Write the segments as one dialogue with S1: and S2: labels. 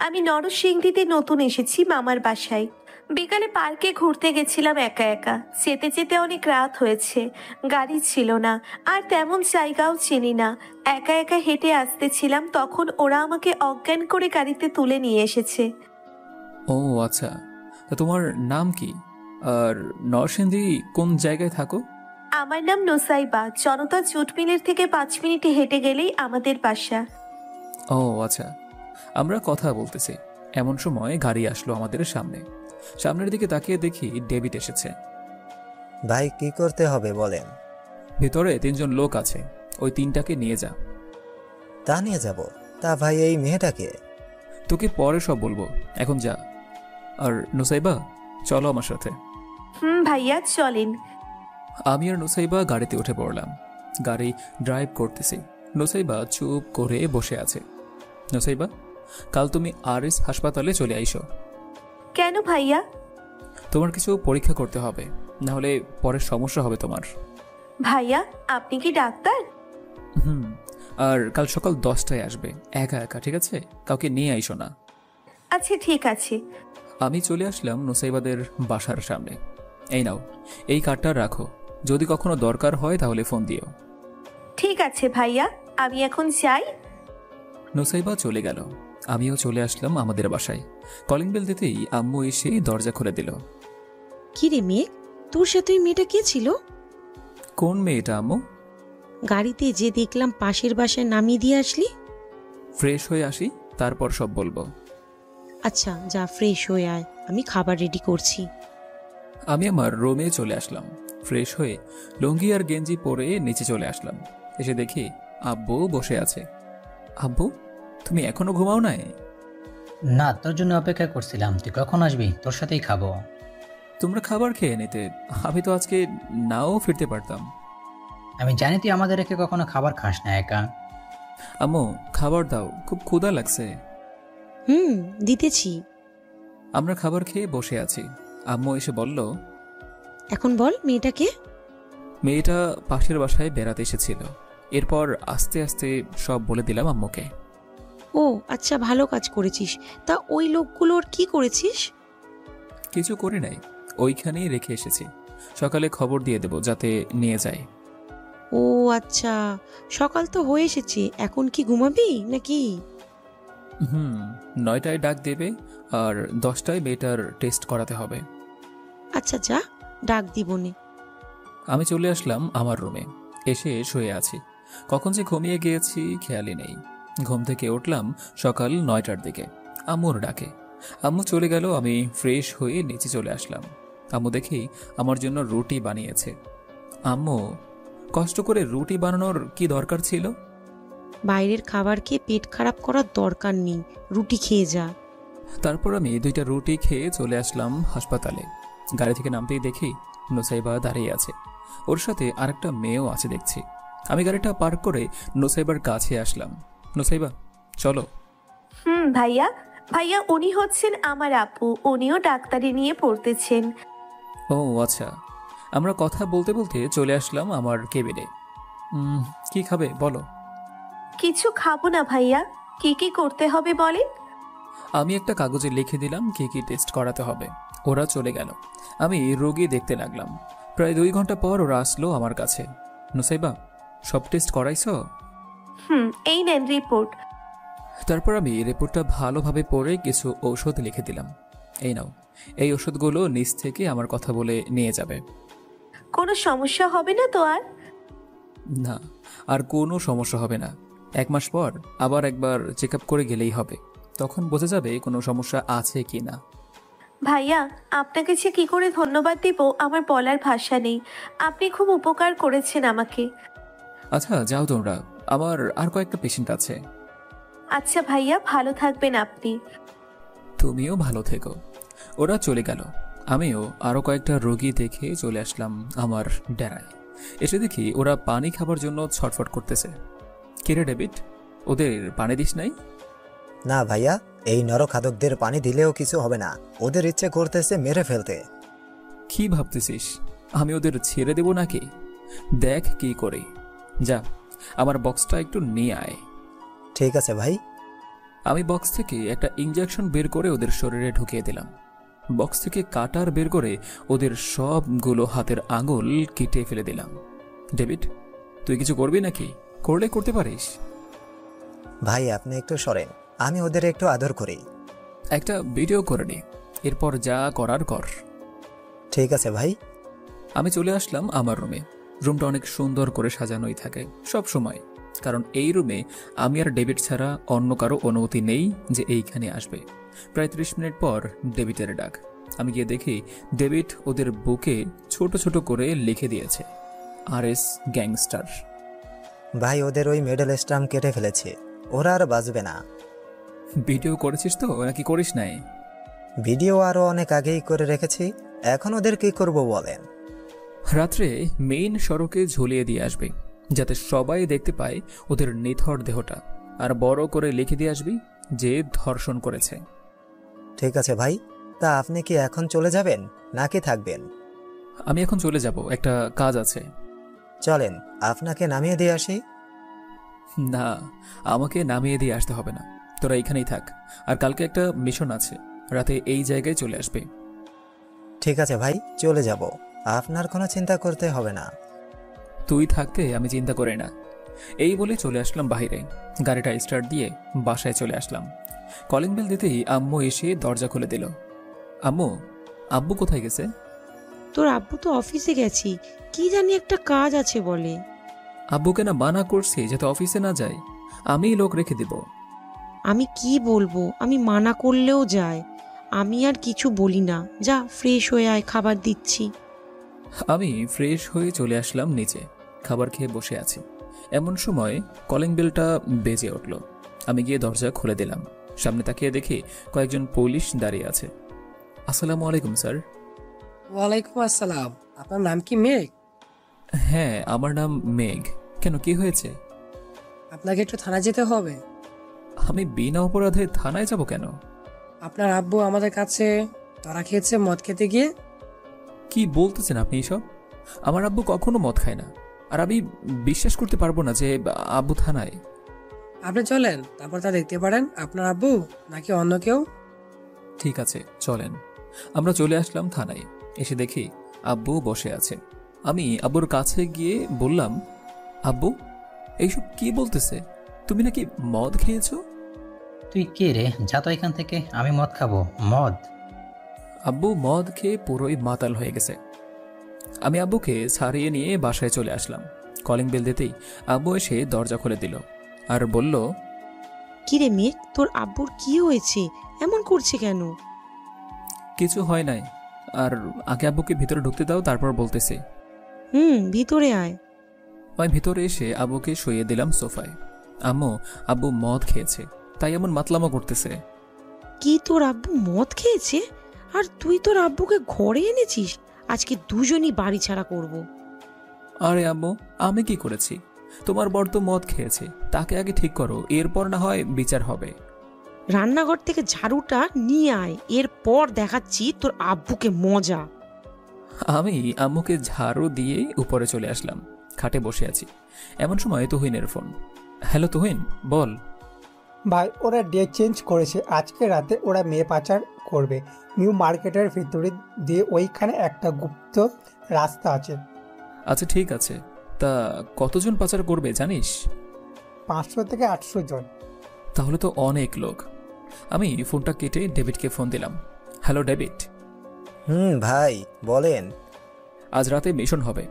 S1: আমি নরসিংদীতে নতুন এসেছি মামার বাসায়। বিকালে পার্কে ঘুরতে গেছিলাম একা একা। যেতে যেতে অনেক রাত হয়েছে, গাড়ি ছিল না, আর তেমন জায়গাও চিনি না। একা একা হেঁটে আসতেছিলাম, তখন ওরা আমাকে অজ্ঞান করে গাড়িতে তুলে নিয়ে এসেছে।
S2: ও আচ্ছা, তা তোমার নাম কি? আর নরসিংদী কোন জায়গায় থাকো?
S1: আমার নাম নোসাইবা। জনতা জুট মিলের থেকে 5 মিনিট হেঁটে গেলেই আমাদের বাসা।
S2: ও আচ্ছা, আমরা কথা বলতেছি, এমন সময় গাড়ি আসলো আমাদের সামনে। সামনের দিকে তাকিয়ে দেখি ডেভিড এসেছে।
S3: ভাই কি করতে হবে বলেন?
S2: ভিতরে 3জন লোক আছে, ওই 3টাকে নিয়ে যা।
S3: তা নিয়ে যাব? তা ভাই এই মেয়েটাকে?
S2: তোকে পরে সব বলবো, এখন যা। আর নুসাইবা, চলো আমার সাথে।
S1: ভাইয়া চলেন।
S2: আমি আর নুসাইবা গাড়িতে উঠে পড়লাম। গাড়ি ড্রাইভ করতেছি, নুসাইবা চুপ করে বসে আছে। নুসাইবা, কাল তুমি আরএস হাসপাতালে চলে আইসো।
S1: কেন ভাইয়া?
S2: তোমার কিছু পরীক্ষা করতে হবে, না হলে পরে সমস্যা হবে তোমার।
S1: ভাইয়া আপনি কি ডাক্তার?
S2: হুম, আর কাল সকাল 10টায় আসবে, একা একা, ঠিক আছে? কাউকে নিয়ে আইসো না।
S1: আচ্ছা ঠিক আছে।
S2: আমি চলে আসলাম নুসাইবাদের বাসার সামনে। এই নাও, এই কার্ডটা রাখো, যদি কখনো দরকার হয় তাহলে ফোন দিও।
S1: ঠিক আছে ভাইয়া, আমি এখন যাই।
S2: নুসাইবা চলে গেল, আমিও চলে আসলাম আমাদের বাসায়। কলিং বেল দিতেই আম্মু এসে দরজা খুলে দিল।
S4: কি রে মেয়ে, তোর সাথে ওই মেয়েটা কে ছিল?
S2: কোন মেয়েটা আম্মু?
S4: গাড়িতে যে দেখলাম পাশের বাসায় নামিয়ে দিয়ে আসলি।
S2: ফ্রেশ হয়ে আসি, তারপর সব বলবো।
S4: আচ্ছা যা, ফ্রেশ হয়ে আয়, আমি খাবার রেডি করছি।
S2: আমি আমার রুমে চলে আসলাম। ফ্রেশ হয়ে লুঙ্গি আর গেঞ্জি পরে নিচে চলে আসলাম। এসে দেখি আব্বু বসে আছে। আব্বু, তুমি এখনো ঘুমাও নাই?
S5: না, তোর জন্য অপেক্ষা করছিলাম, তুই কখন আসবি, তোর সাথেই খাবো।
S2: তোমরা খাবার খেয়ে নিতে, আমি তো আজকে নাও ফিরতে পারতাম।
S5: আমি জানি তুই আমাদের রেখে কখনো খাবার খাস না একা।
S2: আম্মু, খাবার দাও, খুব ক্ষুধা লাগছে।
S4: দিতেছি।
S2: আমরা খাবার খেয়ে বসে আছি। আম্মু এসে বলল,
S4: এখন বল মেয়েটাকে।
S2: মেয়েটা পাশের বাসায় বেড়াতে এসেছিল। এরপর আস্তে আস্তে সব বলে দিলাম আম্মুকে।
S4: ও আচ্ছা, ভালো কাজ করেছিস। তা ওই লোকগুলোর কি করেছিস?
S2: কিছু করি নাই, ওইখানেই রেখে এসেছি। সকালে খবর দিয়ে দেব যাতে নিয়ে যায়।
S4: ও আচ্ছা, সকাল তো হয়ে এসেছে, এখন কি ঘুমাবি নাকি?
S2: 9টায় ডাক দেবে, আর 10টায় মেয়েটার টেস্ট করাতে হবে।
S4: আচ্ছা যা, ডাক দিবনে।
S2: আমি চলে আসলাম আমার রুমে, এসে শুয়ে আছি। কখন যে ঘুমিয়ে গিয়েছি খেয়ালই নেই। ঘুম থেকে উঠলাম সকাল 9টার দিকে, আম্মুর ডাকে। আম্মু চলে গেল, আমি ফ্রেশ হয়ে নিচে চলে আসলাম। আম্মু দেখি আমার জন্য রুটি বানিয়েছে। আম্মু, কষ্ট করে রুটি বানানোর কি দরকার ছিল?
S4: বাইরের খাবার খেয়ে পেট খারাপ করার দরকার নেই, রুটি খেয়ে যা।
S2: তারপর আমি 2টা রুটি খেয়ে চলে আসলাম হাসপাতালে। গাড়ি থেকে নামতেই দেখি নুসাইবা দাঁড়িয়ে আছে, ওর সাথে আরেকটা মেয়েও আছে দেখছি। আমি গাড়িটা পার্ক করে নুসাইবার কাছে আসলাম। নুসাইবা, চলো।
S1: ভাইয়া, ভাইয়া উনি হচ্ছেন আমার আপু, উনিও ডাক্তারি নিয়ে পড়তেছেন।
S2: ও আচ্ছা। আমরা কথা বলতে বলতে চলে আসলাম আমার কেবিনে। কি খাবে বলো?
S1: কিছু খাবো না ভাইয়া, কি কি করতে হবে বলেন।
S2: আমি একটা কাগজে লিখে দিলাম কি কি টেস্ট করাতে হবে। ওরা চলে গেল, আমি রোগী দেখতে লাগলাম। প্রায় 2 ঘন্টা পর ওরা আসলো আমার কাছে। নুসাইবা, সব টেস্ট করাইছো?
S1: এই নেন রিপোর্ট।
S2: তারপর আমি রিপোর্টটা ভালোভাবে পড়ে কিছু ঔষধ লিখে দিলাম। এই নাও, এই ওষুধগুলো নিচ থেকে আমার কথা বলে নিয়ে যাবে।
S1: কোনো সমস্যা হবে না তো আর?
S2: না, আর কোনো সমস্যা হবে না। 1 মাস পর আবার একবার চেক আপ করে গেলেই হবে, তখন বোঝা যাবে কোনো সমস্যা আছে কি না।
S1: ভাইয়া আপনাকে যে কি করে ধন্যবাদ দিব আমার বলার ভাষা নেই। আপনি খুব উপকার করেছেন আমাকে।
S2: আচ্ছা যাও তোমরা, আমার আর কয়েকটা পেশেন্ট আছে।
S1: আচ্ছা ভাইয়া, ভালো থাকবেন আপনি।
S2: তুমিও ভালো থেকো। ওরা চলে গেল, আমিও আরো কয়েকটা রোগী দেখে চলে আসলাম আমার ডেরায়। এসে দেখি ওরা পানি খাবার জন্য ছটফট করতেছে। কিরে ডেভিড, ওদের পানি দিস নাই?
S3: না ভাইয়া, এই নরখাদকদের পানি দিলেও কিছু হবে না, ওদের ইচ্ছে করতেছে মেরে ফেলতে।
S2: কি ভাবতেছিস আমি ওদের ছেড়ে দেব নাকি? দেখ কি করি। যা, আমার বক্সটা একটু নিয়ে আয়।
S3: ঠিক আছে ভাই।
S2: আমি বক্স থেকে একটা ইঞ্জেকশন বের করে ওদের শরীরে ঢুকিয়ে দিলাম। বক্স থেকে কাটার বের করে ওদের সবগুলো হাতের আঙুল কেটে ফেলে দিলাম। ডেভিড, তুই কিছু করবি নাকি? করলে করতে পারিস।
S3: ভাই আপনি একটু সরেন, আমি ওদের একটু আদর করি।
S2: একটা ভিডিও করে নি, এরপর যা করার কর।
S3: ঠিক আছে ভাই।
S2: আমি চলে আসলাম আমার রুমে। রুমটা অনেক সুন্দর করে সাজানোই থাকে সব সময়, কারণ এই রুমে আমি আর ডেভিড ছাড়া অন্য কারো অনুমতি নেই যে এইখানে আসবে। প্রায় 30 মিনিট পর ডেভিডের ডাক। আমি গিয়ে দেখি ডেভিড ওদের বুকে ছোট ছোট করে লিখে দিয়েছে RS গ্যাংস্টার।
S3: ভাই ওদের ওই মেডেল স্টাম্প কেটে ফেলেছে, ওরা আর বাঁচবে না।
S2: ভিডিও করেছিস তো নাকি করিস নাই?
S3: ভিডিও আরো অনেক আগেই করে রেখেছি, এখন ওদের কি করব বলেন?
S2: রাত্রে মেইন সড়কে ঝুলিয়ে দিয়ে আসবে, যাতে সবাই দেখতে পায় ওদের নিথর দেহটা, আর বড় করে লিখে দিয়ে আসবি যে ধর্ষণ করেছে।
S3: ঠিক আছে ভাই, তা আপনি কি এখন চলে যাবেন নাকি থাকবেন?
S2: আমি এখন চলে যাব, একটা কাজ আছে।
S3: চলেন আপনাকে নামিয়ে দিয়ে আসি।
S2: না, আমাকে নামিয়ে দিয়ে আসতে হবে না, তোরা এখানেই থাক। আর কালকে একটা মিশন আছে, রাতে এই জায়গায় চলে আসবে।
S3: ঠিক আছে ভাই, চলে যাব, আপনার কোনো চিন্তা করতে হবে না।
S2: তুই থাকতে আমি চিন্তা করি না। এই বলে চলে আসলাম বাইরে। গাড়িটা স্টার্ট দিয়ে বাসায় চলে আসলাম। কলিং বেল দিতেই আম্মু এসে দরজা খুলে দিল। আম্মু, আব্বু কোথায় গেছে?
S4: তোর আব্বু তো অফিসে গেছি, কি জানি একটা কাজ আছে বলে।
S2: আব্বুকে না মানা করছি যাতে অফিসে না যায়, আমিই লোক রেখে দিব।
S4: আমি কি বলবো, আমি মানা করলেও যায়। আমি আর কিছু বলি না, যা ফ্রেশ হয়ে আয়, খাবার দিচ্ছি।
S2: আমি ফ্রেশ হয়ে চলে আসলাম নিচে, খাবার খেয়ে বসে আছি। এমন সময় কলিং বেলটা বেজে উঠল। আমি গিয়ে দরজা খুলে দিলাম। সামনে তাকিয়ে দেখি কয়েকজন পুলিশ দাঁড়িয়ে আছে। আসসালামু আলাইকুম স্যার।
S6: ওয়ালাইকুম আসসালাম। আপনার নাম কি মেঘ?
S2: হ্যাঁ, আমার নাম মেঘ। কেন, কি হয়েছে?
S6: আপনাকে একটু থানায় যেতে হবে।
S2: আমি বিনা অপরাধে থানায় যাব কেন?
S6: আপনার আব্বু আমাদের কাছে ধরা খেয়েছে মদ খেতে গিয়ে।
S2: কি বলতেছেন আপনি এসব? আমার আব্বু কখনো মদ খায় না, আর আমি বিশ্বাস করতে পারবো না যে আব্বু থানায়।
S6: আপনি চলেন, তারপর তা দেখতে পারেন আপনার আব্বু নাকি অন্য কেউ।
S2: ঠিক আছে, চলেন। আমরা চলে আসলাম থানায়। এসে দেখি আব্বু বসে আছে। আমি আব্বুর কাছে গিয়ে বললাম, আব্বু এইসব কি বলতেছে? তুমি নাকি মদ খেয়েছো?
S5: তুই কে রে? যা তো এখান থেকে, আমি মদ খাবো? মদ?
S2: আব্বু মদ খেয়ে পুরোই মাতাল হয়ে গেছে। আমি আব্বুকে ছাড়িয়ে নিয়ে বাসায় চলে আসলাম। কলিং বেল দিতেই আব্বু এসে দরজা খুলে দিল আর বলল,
S4: কিরে মেঘ, তোর আব্বুর কি হয়েছে? এমন করছে কেন?
S2: কিছু হয় নাই, আর আগে আব্বুকে ভিতরে ঢুকতে দাও, তারপর বলতেছি।
S4: ভিতরে আয়।
S2: আমি ভিতরে এসে আব্বুকে শুইয়ে দিলাম সোফায়। আব্বু মদ খেয়েছে, তাই এমন মাতলামো করতেছে।
S4: কি, তোর আব্বু মদ খেয়েছে? আর তুই তোর আব্বুকে ঘরে এনেছিস? আজকে দুজনই বাড়ি ছাড়া করব।
S2: আরে আম্মু, আমি কি করেছি? তোমার বর তো মদ খেয়েছে, তাকে আগে ঠিক করো, এরপর না হয় বিচার হবে।
S4: রান্নাঘর থেকে ঝাড়ুটা নিয়ে আয়, এরপর দেখাচ্ছি তোর আব্বুকে মজা।
S2: আমি আম্মুকে ঝাড়ু দিয়ে উপরে চলে আসলাম। খাটে বসে আছি, এমন সময় তুহিনের ফোন। হ্যালো তুহিন, বল।
S7: ভাই ওরা ডেট চেঞ্জ করেছে, আজকে রাতে ওরা মেয়ে পাচার করবে। নিউ মার্কেটের ভিতরে দিয়ে ওইখানে একটা গুপ্ত রাস্তা আছে।
S2: আচ্ছা ঠিক আছে, তা কতজন পাচার করবে জানিস?
S7: 500 থেকে 800 জন।
S2: তাহলে তো অনেক লোক। আমি ফোনটা কেটে ডেভিডকে ফোন দিলাম। Hello David.
S3: ভাই বলেন।
S2: আজ রাতে মিশন হবে।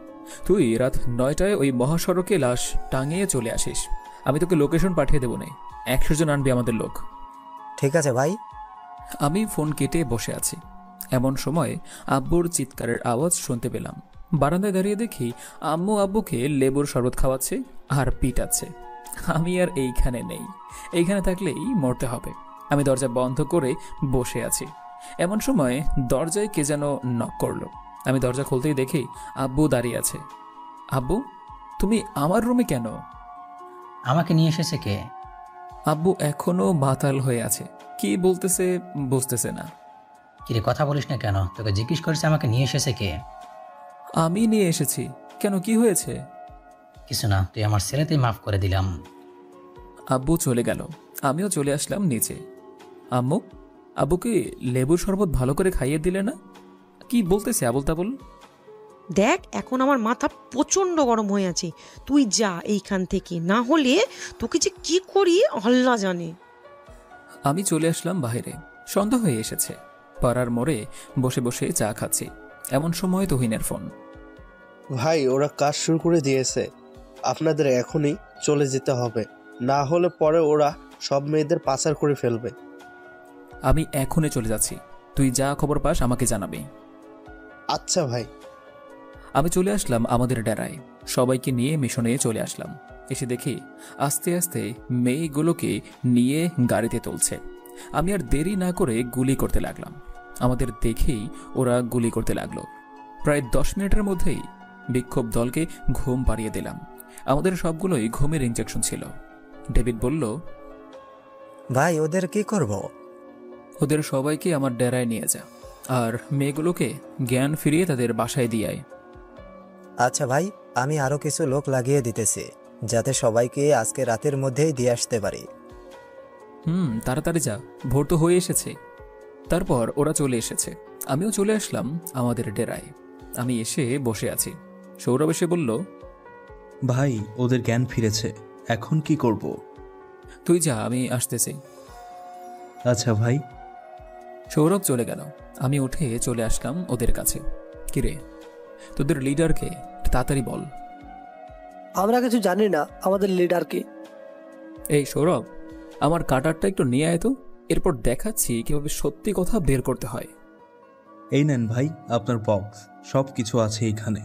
S2: তুই রাত 9টায় ওই মহাসড়কে লাশ টাঙিয়ে চলে আসিস। আমি তোকে লোকেশন পাঠিয়ে দেবো না। 100 জন আনবি আমাদের লোক।
S3: ঠিক আছে ভাই।
S2: আমি ফোন কেটে বসে আছি। এমন সময় আব্বুর চিৎকারের আওয়াজ শুনতে পেলাম। বারান্দায় দাঁড়িয়ে দেখি আম্মু আব্বুকে লেবুর শরবত খাওয়াচ্ছে আর পিটাচ্ছে। আমি আর এইখানে নেই, এইখানে থাকলেই মরতে হবে। আমি দরজা বন্ধ করে বসে আছি। এমন সময় দরজায় কে যেন নক করলো। আমি দরজা খুলতেই দেখি আব্বু দাঁড়িয়ে আছে। আব্বু, তুমি আমার রুমে কেন?
S5: আমাকে নিয়ে এসেছে কে?
S2: আব্বু এখনো মাতাল হয়ে আছে, কি বলতেছে বুঝতেছে না।
S5: কিরে, কথা বলিস না কেন? তোকে জিজ্ঞেস করেছে আমাকে নিয়ে এসেছে কে।
S2: আমি নিয়ে এসেছি। কেন, কি হয়েছে?
S5: কিছু না, তুই আমার ছেলেতেই মাফ করে দিলাম।
S2: আব্বু চলে গেল। আমিও চলে আসলাম নিচে। আম্মু, আব্বুকে লেবুর শরবত ভালো করে খাইয়ে দিলে না? কি বলতেছে আবুল তাবুল?
S4: দেখ, এখন আমার মাথা প্রচণ্ড গরম হয়ে আছে। তুই যা এইখান থেকে, না হলে তোকে যে কি করি আল্লাহ জানে।
S2: আমি চলে আসলাম বাইরে। সন্ধ্যা হয়ে এসেছে। পাড়ার মোড়ে বসে বসে চা খাচ্ছি। এমন সময় তুহিনের ফোন।
S8: ভাই, ওরা কাজ শুরু করে দিয়েছে। আপনাদের এখনই চলে যেতে হবে, না হলে পরে ওরা সব মেয়েদের পাচার করে ফেলবে।
S2: আমি এখনই চলে যাচ্ছি। তুই যা খবর পাস আমাকে জানাবি।
S8: আচ্ছা ভাই।
S2: আমি চলে আসলাম আমাদের ডেরায়। সবাইকে নিয়ে মিশনে চলে আসলাম। এসে দেখি আস্তে আস্তে মেয়েগুলোকে নিয়ে গাড়িতে তুলছে। আমি আর দেরি না করে গুলি করতে লাগলাম। আমাদের দেখেই ওরা গুলি করতে লাগলো। প্রায় 10 মিনিটের মধ্যেই বিক্ষোভ দলকে ঘুম পাড়িয়ে দিলাম। আমাদের সবগুলোই ঘুমের ইঞ্জেকশন ছিল। ডেভিড বলল,
S3: ভাই ওদের কি করব?
S2: ওদের সবাইকে আমার ডেরায় নিয়ে যা, আর মেয়েগুলোকে জ্ঞান ফিরিয়ে তাদের বাসায় দিয়ে আয়।
S3: আচ্ছা ভাই, আমি আরো কিছু লোক লাগিয়ে দিতেছি, যাতে সবাইকে আজকে রাতের মধ্যেই দিয়ে আসতে পারি।
S2: তাড়াতাড়ি যা, ভোর তো হয়ে এসেছে। তারপর ওরা চলে এসেছে। আমিও চলে আসলাম আমাদের ডেরায়। আমি এসে বসে আছি। সৌরভ এসে বলল,
S9: ভাই ওদের জ্ঞান ফিরেছে, এখন কি করব?
S2: তুই যা, আমি আসতেছি।
S9: আচ্ছা ভাই।
S2: সৌরভ চলে গেল। আমি উঠে চলে আসলাম ওদের কাছে। কিরে, তোদের লিডারকে তাড়াতাড়ি বল।
S10: আমরা কিছু জানি না আমাদের লিডার কি।
S2: এই সৌরভ, আমার কাটারটা একটু নিয়ে আয় তো, এরপর দেখাচ্ছি কিভাবে সত্যি কথা বের করতে হয়।
S9: এই নেন ভাই আপনার বক্স, সব কিছু আছে এইখানে।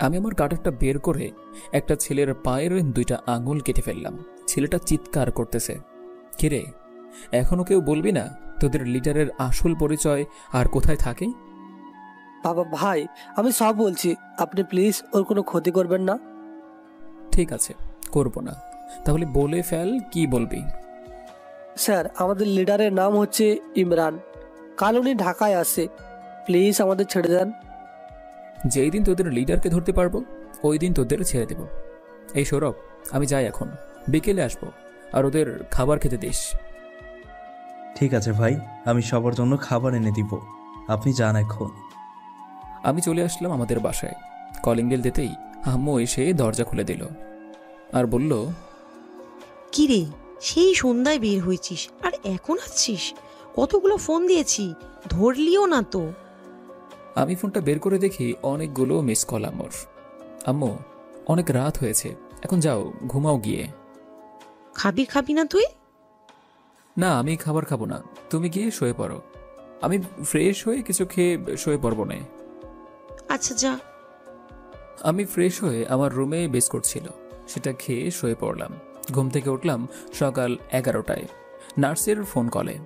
S2: আমি আমার কাটারটা বের করে একটা ছেলের পায়ের 2টা আঙুল কেটে ফেললাম। ছেলেটা চিৎকার করতেছে। কিরে, এখনো কেউ বলবি না তোদের লিডারের আসল পরিচয় আর কোথায় থাকে?
S10: বাবা ভাই, আমি সব বলছি, আপনি প্লিজ ওর কোনো ক্ষতি করবেন না।
S2: ঠিক আছে, করব না। তাহলে বলে ফেল, কি বলবি?
S10: স্যার, আমাদের লিডারের নাম হচ্ছে ইমরান। কাল উনি ঢাকায় আসে, প্লিজ আমাদের ছেড়ে দেন।
S2: যেই দিন তোদের লিডারকে ধরতে পারবো ওই দিন তোদের ছেড়ে দেব। এই সৌরভ, আমি যাই এখন, বিকেলে আসবো, আর ওদের খাবার খেতে দিস।
S9: ঠিক আছে ভাই, আমি সবার জন্য খাবার এনে দিব, আপনি যান এখন।
S2: আমি চলে আসলাম আমাদের বাসায়। কলিং বেল দিতেই আম্মু এসে দরজা খুলে দিল আর বলল,
S4: কি রে, সেই সন্ধ্যায় বের হয়েছিস আর এখন আসছিস? কতগুলো ফোন দিয়েছি, ধরলিও না তো।
S2: আমি ফোনটা বের করে দেখি অনেকগুলো মিস কল আম্মুর। আম্মু, অনেক রাত হয়েছে, এখন যাও ঘুমাও গিয়ে।
S4: খাবি না তুই?
S2: না, আমি খাবার খাবো না, তুমি গিয়ে শুয়ে পড়ো। আমি ফ্রেশ হয়ে কিছু খেয়ে শুয়ে পড়বো না।
S4: আচ্ছা যা।
S2: আমি ফ্রেশ হয়ে আমার রুমে বিস্কুট ছিল, সেটা খেয়ে শুয়ে পড়লাম। ঘুম থেকে উঠলাম সকাল 11টায়, নার্সের ফোন কলে।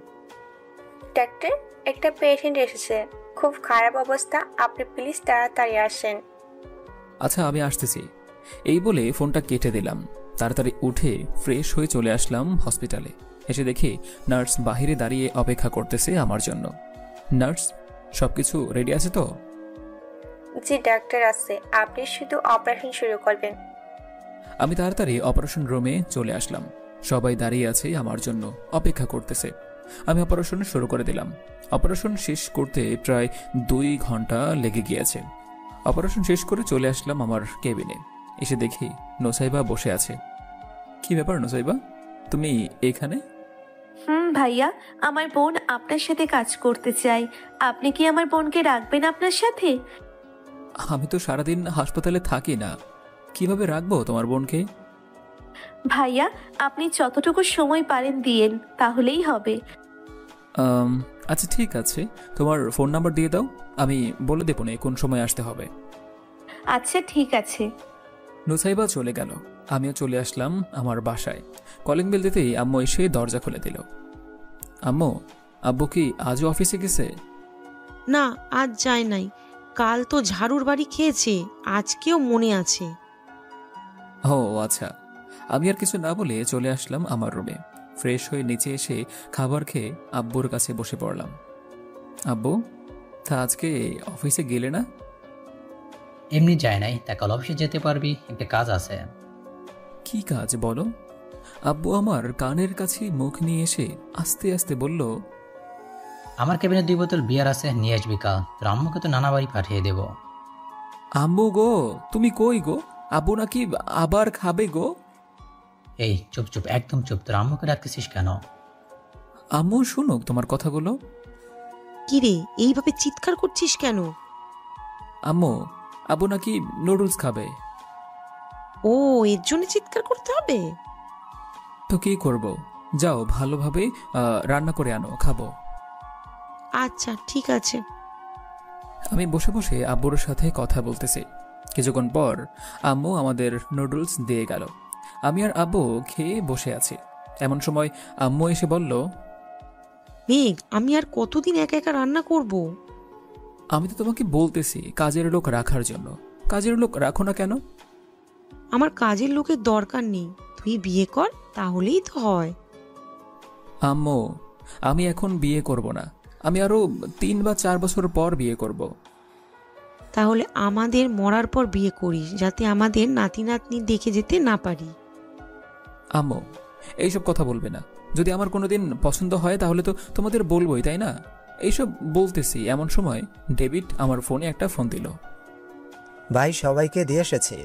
S11: ডাক্তার, একটা পেশেন্ট এসেছে, খুব খারাপ অবস্থা, আপনি প্লিজ তাড়াতাড়ি আসেন।
S2: আচ্ছা, আমি আসতেছি, এই বলে ফোনটা কেটে দিলাম। তাড়াতাড়ি উঠে ফ্রেশ হয়ে চলে আসলাম হসপিটালে। এসে দেখি নার্স বাহিরে দাঁড়িয়ে অপেক্ষা করতেছে আমার জন্য। নার্স, সবকিছু রেডি আছে তো?
S11: জি ডাক্তার, আছে, আপনি শুধু অপারেশন শুরু করবেন।
S2: আমি তাড়াতাড়ি অপারেশন রুমে চলে আসলাম। সবাই দাঁড়িয়ে আছে আমার জন্য, অপেক্ষা করতেছে। আমি অপারেশন শুরু করে দিলাম। অপারেশন শেষ করতে প্রায় 2 ঘন্টা লেগে গিয়েছে। অপারেশন শেষ করে চলে আসলাম আমার কেবিনে। এসে দেখি নোসাইবা বসে আছে। কি ব্যাপার নোসাইবা, তুমি এখানে?
S1: ভাইয়া, আমার বোন আপনার সাথে কাজ করতে চাই। আপনি কি আমার বোনকে রাখবেন আপনার সাথে?
S2: আমি তো সারাদিন হাসপাতালে থাকি না, কিভাবে রাখবো তোমার বোনকে?
S1: ভাইয়া, আপনি যতটুকু সময় পারেন দিয়েন, তাহলেই হবে।
S2: আচ্ছা ঠিক আছে, তোমার ফোন নাম্বার দিয়ে দাও, আমি বলে দেবো না কোন সময় আসতে হবে।
S1: আচ্ছা ঠিক আছে।
S2: নুসাইবা চলে গেল। আমিও চলে আসলাম আমার বাসায়। কলিং বেল দিতেই আম্মু এসে দরজা খুলে দিল। আম্মু, আব্বু কি আজও অফিসে গেছে?
S4: না, আজ যায় নাই। কাল তো ঝাড়ুর বাড়ি খেয়েছে, আজকেও মনে আছে।
S2: ও আচ্ছা। আমি আর কিছু না বলে চলে আসলাম আমার রুমে। ফ্রেশ হয়ে নিচে এসে খাবার খেয়ে আব্বুর কাছে বসে পড়লাম। আব্বু, তা আজকে অফিসে গেলে না?
S5: এমনি যায় নাই, তা কাল অফিসে যেতে পারবি, একটা কাজ আছে।
S2: কি কাজ বলো? আব্বু আমার কানের কাছে মুখ নিয়ে এসে আস্তে আস্তে বলল,
S5: আমার কেবিনে 2 বোতল বিয়ার আছে, নিয়ে আসবি কাল। তোর আম্মুকে তো নানা বাড়ি পাঠিয়ে দেবো।
S2: আম্মু গো, তুমি কই গো? আব্বু নাকি আবার খাবে গো?
S5: এই চুপ চুপ, একদম চুপ। তোর আম্মুকে ডাকতেছিস কেন?
S2: আম্মু শুনুক তোমার কথাগুলো।
S4: কিরে এইভাবে চিৎকার করছিস কেন?
S2: আম্মু, আব্বু নাকি নুডলস খাবে।
S4: ও, এর জন্য চিৎকার করতে হবে?
S2: তো কি করব, যাও ভালোভাবে রান্না করে আনো, খাবো।
S4: আচ্ছা ঠিক আছে।
S2: আমি বসে বসে আব্বুর সাথে কথা বলতেছি। কিছুক্ষণ পর আম্মু আমাদের নুডলস দিয়ে গেল। আমি আর আব্বু খেয়ে বসে আছি। এমন সময় আম্মু এসে বলল,
S4: মেঘ, আমি আর কতদিন একা একা রান্না করব?
S2: আমি তো তোমাকে বলতেছি কাজের লোক রাখার জন্য। কাজের লোক রাখো না কেন?
S4: আমার কাজের লোকের দরকার নেই, তুই বিয়ে কর, তাহলেই তো হয়।
S2: আম্মু, আমি এখন বিয়ে করব না। আমি আরো 3 বা 4 বছর পর বিয়ে করব।
S4: তাহলে আমাদের মরার পর বিয়ে করিস, যাতে আমাদের নাতি নাতনি দেখে যেতে না পারি।
S2: আম্মু, এইসব কথা বলবে না। যদি আমার কোনোদিন পছন্দ হয় তাহলে তো তোমাদের বলবোই, তাই না? এইসব বলতেছি এমন সময় ডেভিড আমার ফোনে একটা ফোন দিল।
S3: ভাই, সবাইকে দিয়ে এসেছি।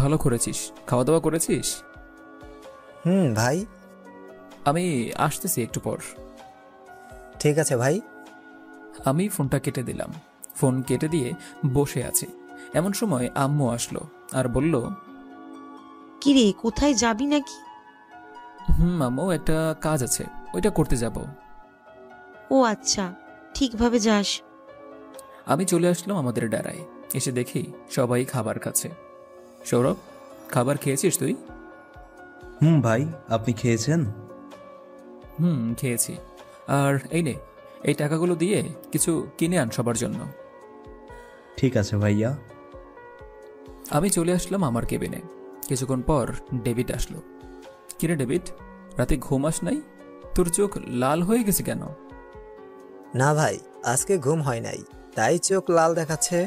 S2: ভালো করেছিস। খাওয়া দাওয়া করেছিস?
S3: ভাই।
S2: আমি আসতেছি একটু পর।
S3: ঠিক আছে ভাই।
S2: আমি ফোনটা কেটে দিলাম। ফোন কেটে দিয়ে বসে আছি। এমন সময় আম্মু আসলো আর বলল,
S4: কিরে, কোথায় যাবি নাকি?
S2: আম্মু, একটা কাজ আছে, ওইটা করতে যাব।
S4: ও আচ্ছা, ঠিকভাবে যাস।
S2: আমি চলে আসলাম আমাদের ডেরায়। এসে দেখি সবাই খাবার খাচ্ছে। সৌরভ, খাবার খেয়েছিস তুই?
S9: ভাই, আপনি খেয়েছেন?
S2: খেয়েছি। আর এই নে, এই টাকাগুলো দিয়ে কিছু কিনে আন সবার জন্য।
S9: ঠিক আছে ভাইয়া।
S2: আমি চলে আসলাম আমার কেবিনে। কিছুক্ষণ পর ডেভিড আসলো। কিরে ডেভিড, রাতে ঘুমাস নাই? তোর চোখ লাল হয়ে গেছে কেন?
S3: না ভাই, আজকে ঘুম হয় নাই, তাই চোখ লাল দেখাচ্ছে।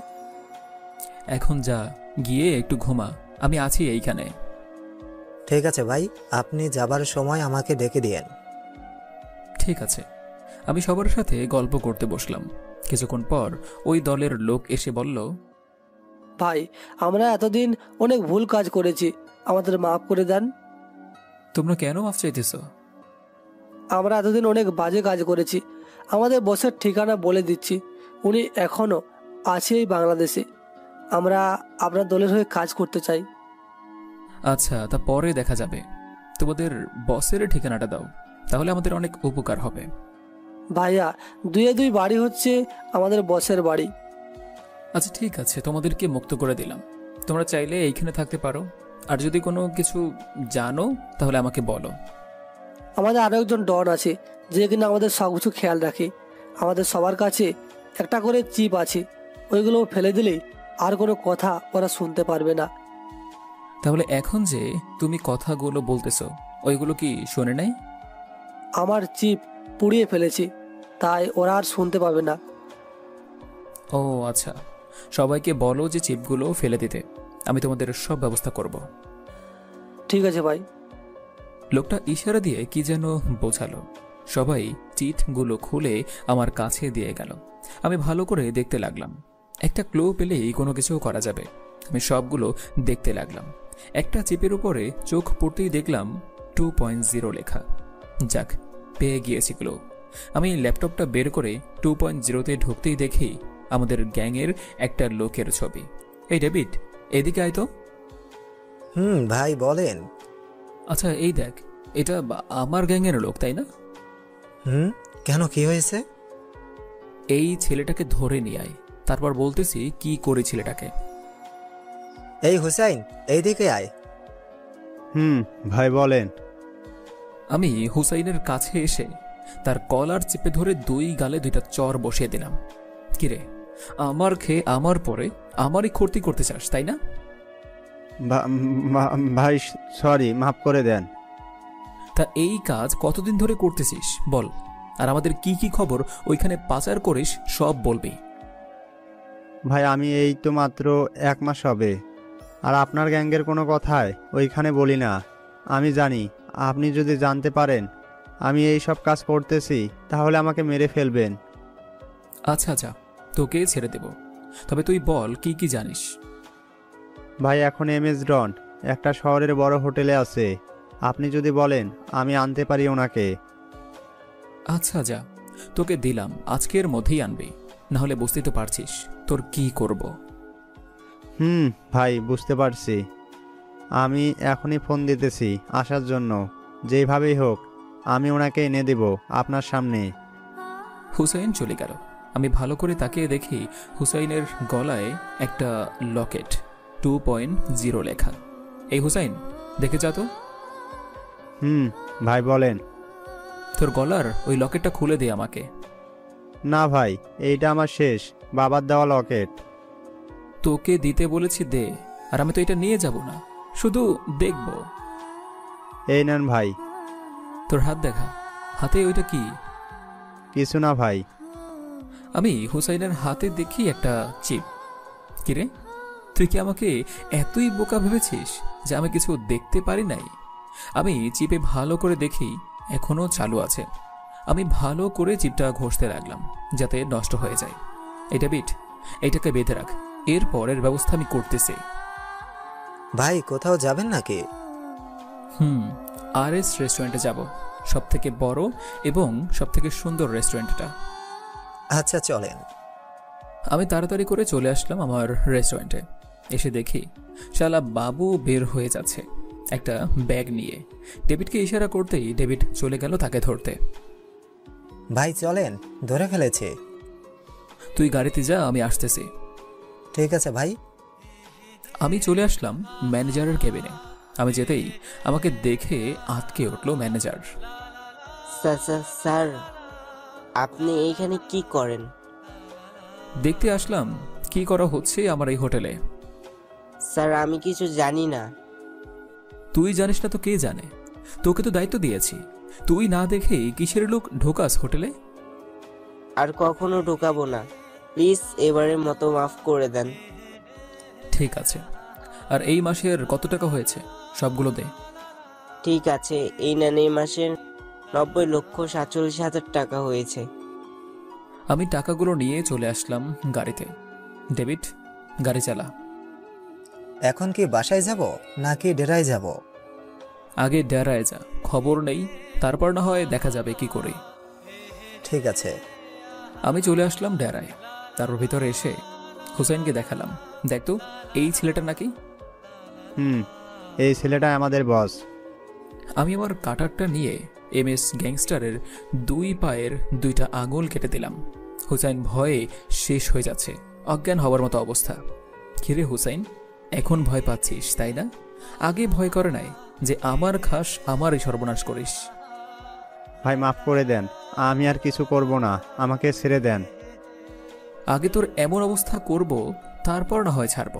S2: এখন যা, গিয়ে একটু ঘুমা। আমি আছি এইখানে।
S3: ঠিক আছে ভাই, আপনি যাবার সময় আমাকে ডেকে দিয়েন।
S2: ঠিক আছে। আমি সবার সাথে গল্প করতে বসলাম। কিছুক্ষণ পর ওই দলের লোক এসে বলল,
S10: ভাই, আমরা এতদিন অনেক ভুল কাজ করেছি, আমাদের মাফ করে দেন।
S2: তোমরা কেন মাফ চাইতেছ?
S10: আমরা এতদিন অনেক বাজে কাজ করেছি। আমাদের বসের ঠিকানা বলে দিচ্ছি, উনি এখনো আছে এই বাংলাদেশে। আমরা আপনার দলের হয়ে কাজ করতে চাই।
S2: আচ্ছা, তা পরে দেখা যাবে। তোমাদের বসের ঠিকানাটা দাও, তাহলে আমাদের অনেক উপকার হবে।
S10: ভাইয়া, 2 বাড়ি হচ্ছে আমাদের বসের বাড়ি।
S2: আচ্ছা ঠিক আছে, তোমাদেরকে মুক্ত করে দিলাম। তোমরা চাইলে এইখানে থাকতে পারো। আর যদি কোনো কিছু জানো তাহলে আমাকে বলো।
S10: আমাদের আরো একজন ডন আছে, যে কিনা আমাদের সব কিছু খেয়াল রাখে। আমাদের সবার কাছে একটা করে চিপ আছে, ওইগুলো ফেলে দিলেই আর কোনো কথা ওরা শুনতে পারবে না।
S2: তাহলে এখন যে তুমি কথাগুলো বলতেছো, ওইগুলো কি শোনে নাই?
S10: আমার চিপ পুড়িয়ে ফেলেছি, তাই ওরা আর শুনতে পাবে না।
S2: ও আচ্ছা, সবাইকে বলো যে চিপগুলো ফেলে দিতে। আমি তোমাদের সব ব্যবস্থা করব।
S10: ঠিক আছে ভাই।
S2: লোকটা ইশারা দিয়ে কি যেন বোঝালো। সবাই চিটগুলো খুলে আমার কাছে দিয়ে গেল। আমি ভালো করে দেখতে লাগলাম। একটা ক্লু পেলেই কোনো কিছু করা যাবে। আমি সবগুলো দেখতে লাগলাম। একটা চিপের উপরে চোখ পড়তেই দেখলাম 2.0 লেখা। যাক, পেয়ে গিয়েছি ক্লু। আমি ল্যাপটপটা বের করে 2.0-তে ঢুকতেই দেখি আমাদের গ্যাংয়ের একটা লোকের ছবি। এই ডেভিড, এদিকে আয় তো।
S3: ভাই বলেন।
S2: আচ্ছা এই দেখ, এটা আমার গ্যাংয়ের লোক, তাই না?
S3: কেন, কি হয়েছে?
S2: এই ছেলেটাকে ধরে নিয়ে আয়, তারপর বলতেছি কি করে ছেলেটাকে।
S3: এই হুসাইন, এইদিকে আয়।
S12: ভাই বলেন।
S2: আমি হুসাইনের কাছে এসে তার কলার চেপে ধরে 2 গালে 2টা চর বসিয়ে দিলাম। কিরে, আমার খেয়ে আমার পরে আমারই ক্ষতি করতে চাস, তাই না?
S12: ভাই সরি, মাফ করে দেন।
S2: তা এই কাজ কতদিন ধরে করতেছিস বল, আর আমাদের কি কি খবর ওইখানে পাচার করিস সব বলবি।
S12: ভাই আমি এই তো মাত্র 1 মাস হবে, আর আপনার গ্যাংয়ের কোনো কথায় ওইখানে বলি না। আমি জানি আপনি যদি জানতে পারেন আমি এই সব কাজ করতেছি তাহলে আমাকে মেরে ফেলবেন।
S2: আচ্ছা আচ্ছা, তোকে ছেড়ে দেব, তবে তুই বল কি কি জানিস।
S12: ভাই এখন MS ডন একটা শহরের বড় হোটেলে আছে, আপনি যদি বলেন আমি আনতে পারি ওনাকে।
S2: আচ্ছা যা, তোকে দিলাম, আজকের মধ্যেই আনবি, নাহলে বুঝতেই তো পারছিস তোর কি করব।
S12: ভাই বুঝতে পারছি, আমি এখনই ফোন দিতেছি আসার জন্য, যেভাবেই হোক আমি ওনাকে এনে দেব আপনার সামনে।
S2: হুসাইন চলে গেল। আমি ভালো করে তাকিয়ে দেখি হুসাইনের গলায় একটা লকেট 2.0 লেখা। এই হুসাইন, দেখে যা তো।
S12: ভাই বলেন।
S2: তোর গলার ওই লকেটটা খুলে দে আমাকে।
S12: না ভাই, এইটা আমার শেষ বাবার দেওয়া লকেট।
S2: তোকে দিতে বলেছি দে, আর আমি তো এটা নিয়ে যাব না, শুধু দেখব।
S12: এই নেন ভাই।
S2: তোর হাত দেখা, হাতে ওইটা কি?
S12: কিছু না ভাই।
S2: আমি হুসাইনের হাতে দেখি একটা চিপ। কিরে, তুই কি আমাকে এতই বোকা ভেবেছিস যে আমি কিছু দেখতে পারি নাই? আমি চিপে ভালো করে দেখি এখনো চালু আছে। আমি ভালো করে চিপটা ঘষতে লাগলাম যাতে নষ্ট হয়ে যায়। এটা বিট, এটাকে বেঁধে রাখ, এর পরের ব্যবস্থা আমি করতেছি।
S3: ভাই কোথাও যাবেন নাকি?
S2: RS রেস্টুরেন্টে যাব, সব থেকে বড় এবং সব থেকে সুন্দর রেস্টুরেন্টটা।
S3: আচ্ছা চলেন।
S2: আমি তাড়াতাড়ি করে চলে আসলাম আমার রেস্টুরেন্টে। এসে দেখি শালা বাবু বের হয়ে যাচ্ছে একটা ব্যাগ নিয়ে। ডেভিডকে ইশারা করতেই ডেভিড চলে গেল তাকে ধরতে।
S3: ভাই চলেন, ধরে ফেলেছে।
S2: তুই গাড়িতে যা, আমি আসতেছি।
S3: ঠিক আছে ভাই।
S2: আমি চলে আসলাম ম্যানেজারের কেবিনে। আমি যেতেই আমাকে দেখে আটকে উঠলো ম্যানেজার।
S13: স্যার, আপনি এইখানে কি করেন?
S2: দেখতে আসলাম কি করা হচ্ছে আমার এই হোটেলে।
S13: স্যার আমি কিছু জানি না।
S2: তুই জানিস না তো কে জানে? তোকে তো দায়িত্ব দিয়েছি, তুই না দেখেই কিসের লোক ঢোকাস হোটেলে?
S13: আর কখনো ঢোকাবো না, প্লিজ এবারের মতো মাফ করে দেন।
S2: ঠিক আছে, আর এই মাসের কত টাকা হয়েছে সবগুলো দে।
S13: ঠিক আছে, এই নেন, এই মাসের 90,47,000 টাকা হয়েছে।
S2: আমি টাকাগুলো নিয়ে চলে আসলাম গাড়িতে। ডেভিড, গাড়ি চালা।
S3: এখন কি বাসায় যাব নাকি ডেরায় যাব?
S2: আগে ডেরায় যা, খবর নেই, তারপর না হয় দেখা যাবে কি করে।
S3: ঠিক আছে।
S2: আমি চলে আসলাম ডেরায়। তার ভিতরে এসে হুসাইনকে দেখালাম, দেখ তো এই ছেলেটা নাকি।
S12: এই ছেলেটা আমাদের বস।
S2: আমি আমার কাটারটা নিয়ে MS গ্যাংস্টারের 2 পায়ের 2টা আঙুল কেটে দিলাম। হুসাইন ভয়ে শেষ হয়ে যাচ্ছে, অজ্ঞান হওয়ার মতো অবস্থা। কিরে হুসাইন, এখন ভয় পাচ্ছিস তাই না? আগে ভয় করে নাই যে আমার খাস আমারই সর্বনাশ করিস।
S12: ভাই মাফ করে দেন, আমি আর কিছু করব না, আমাকে ছেড়ে দেন।
S2: আগে তোর এমন অবস্থা করব, তারপর না হয় ছাড়ব।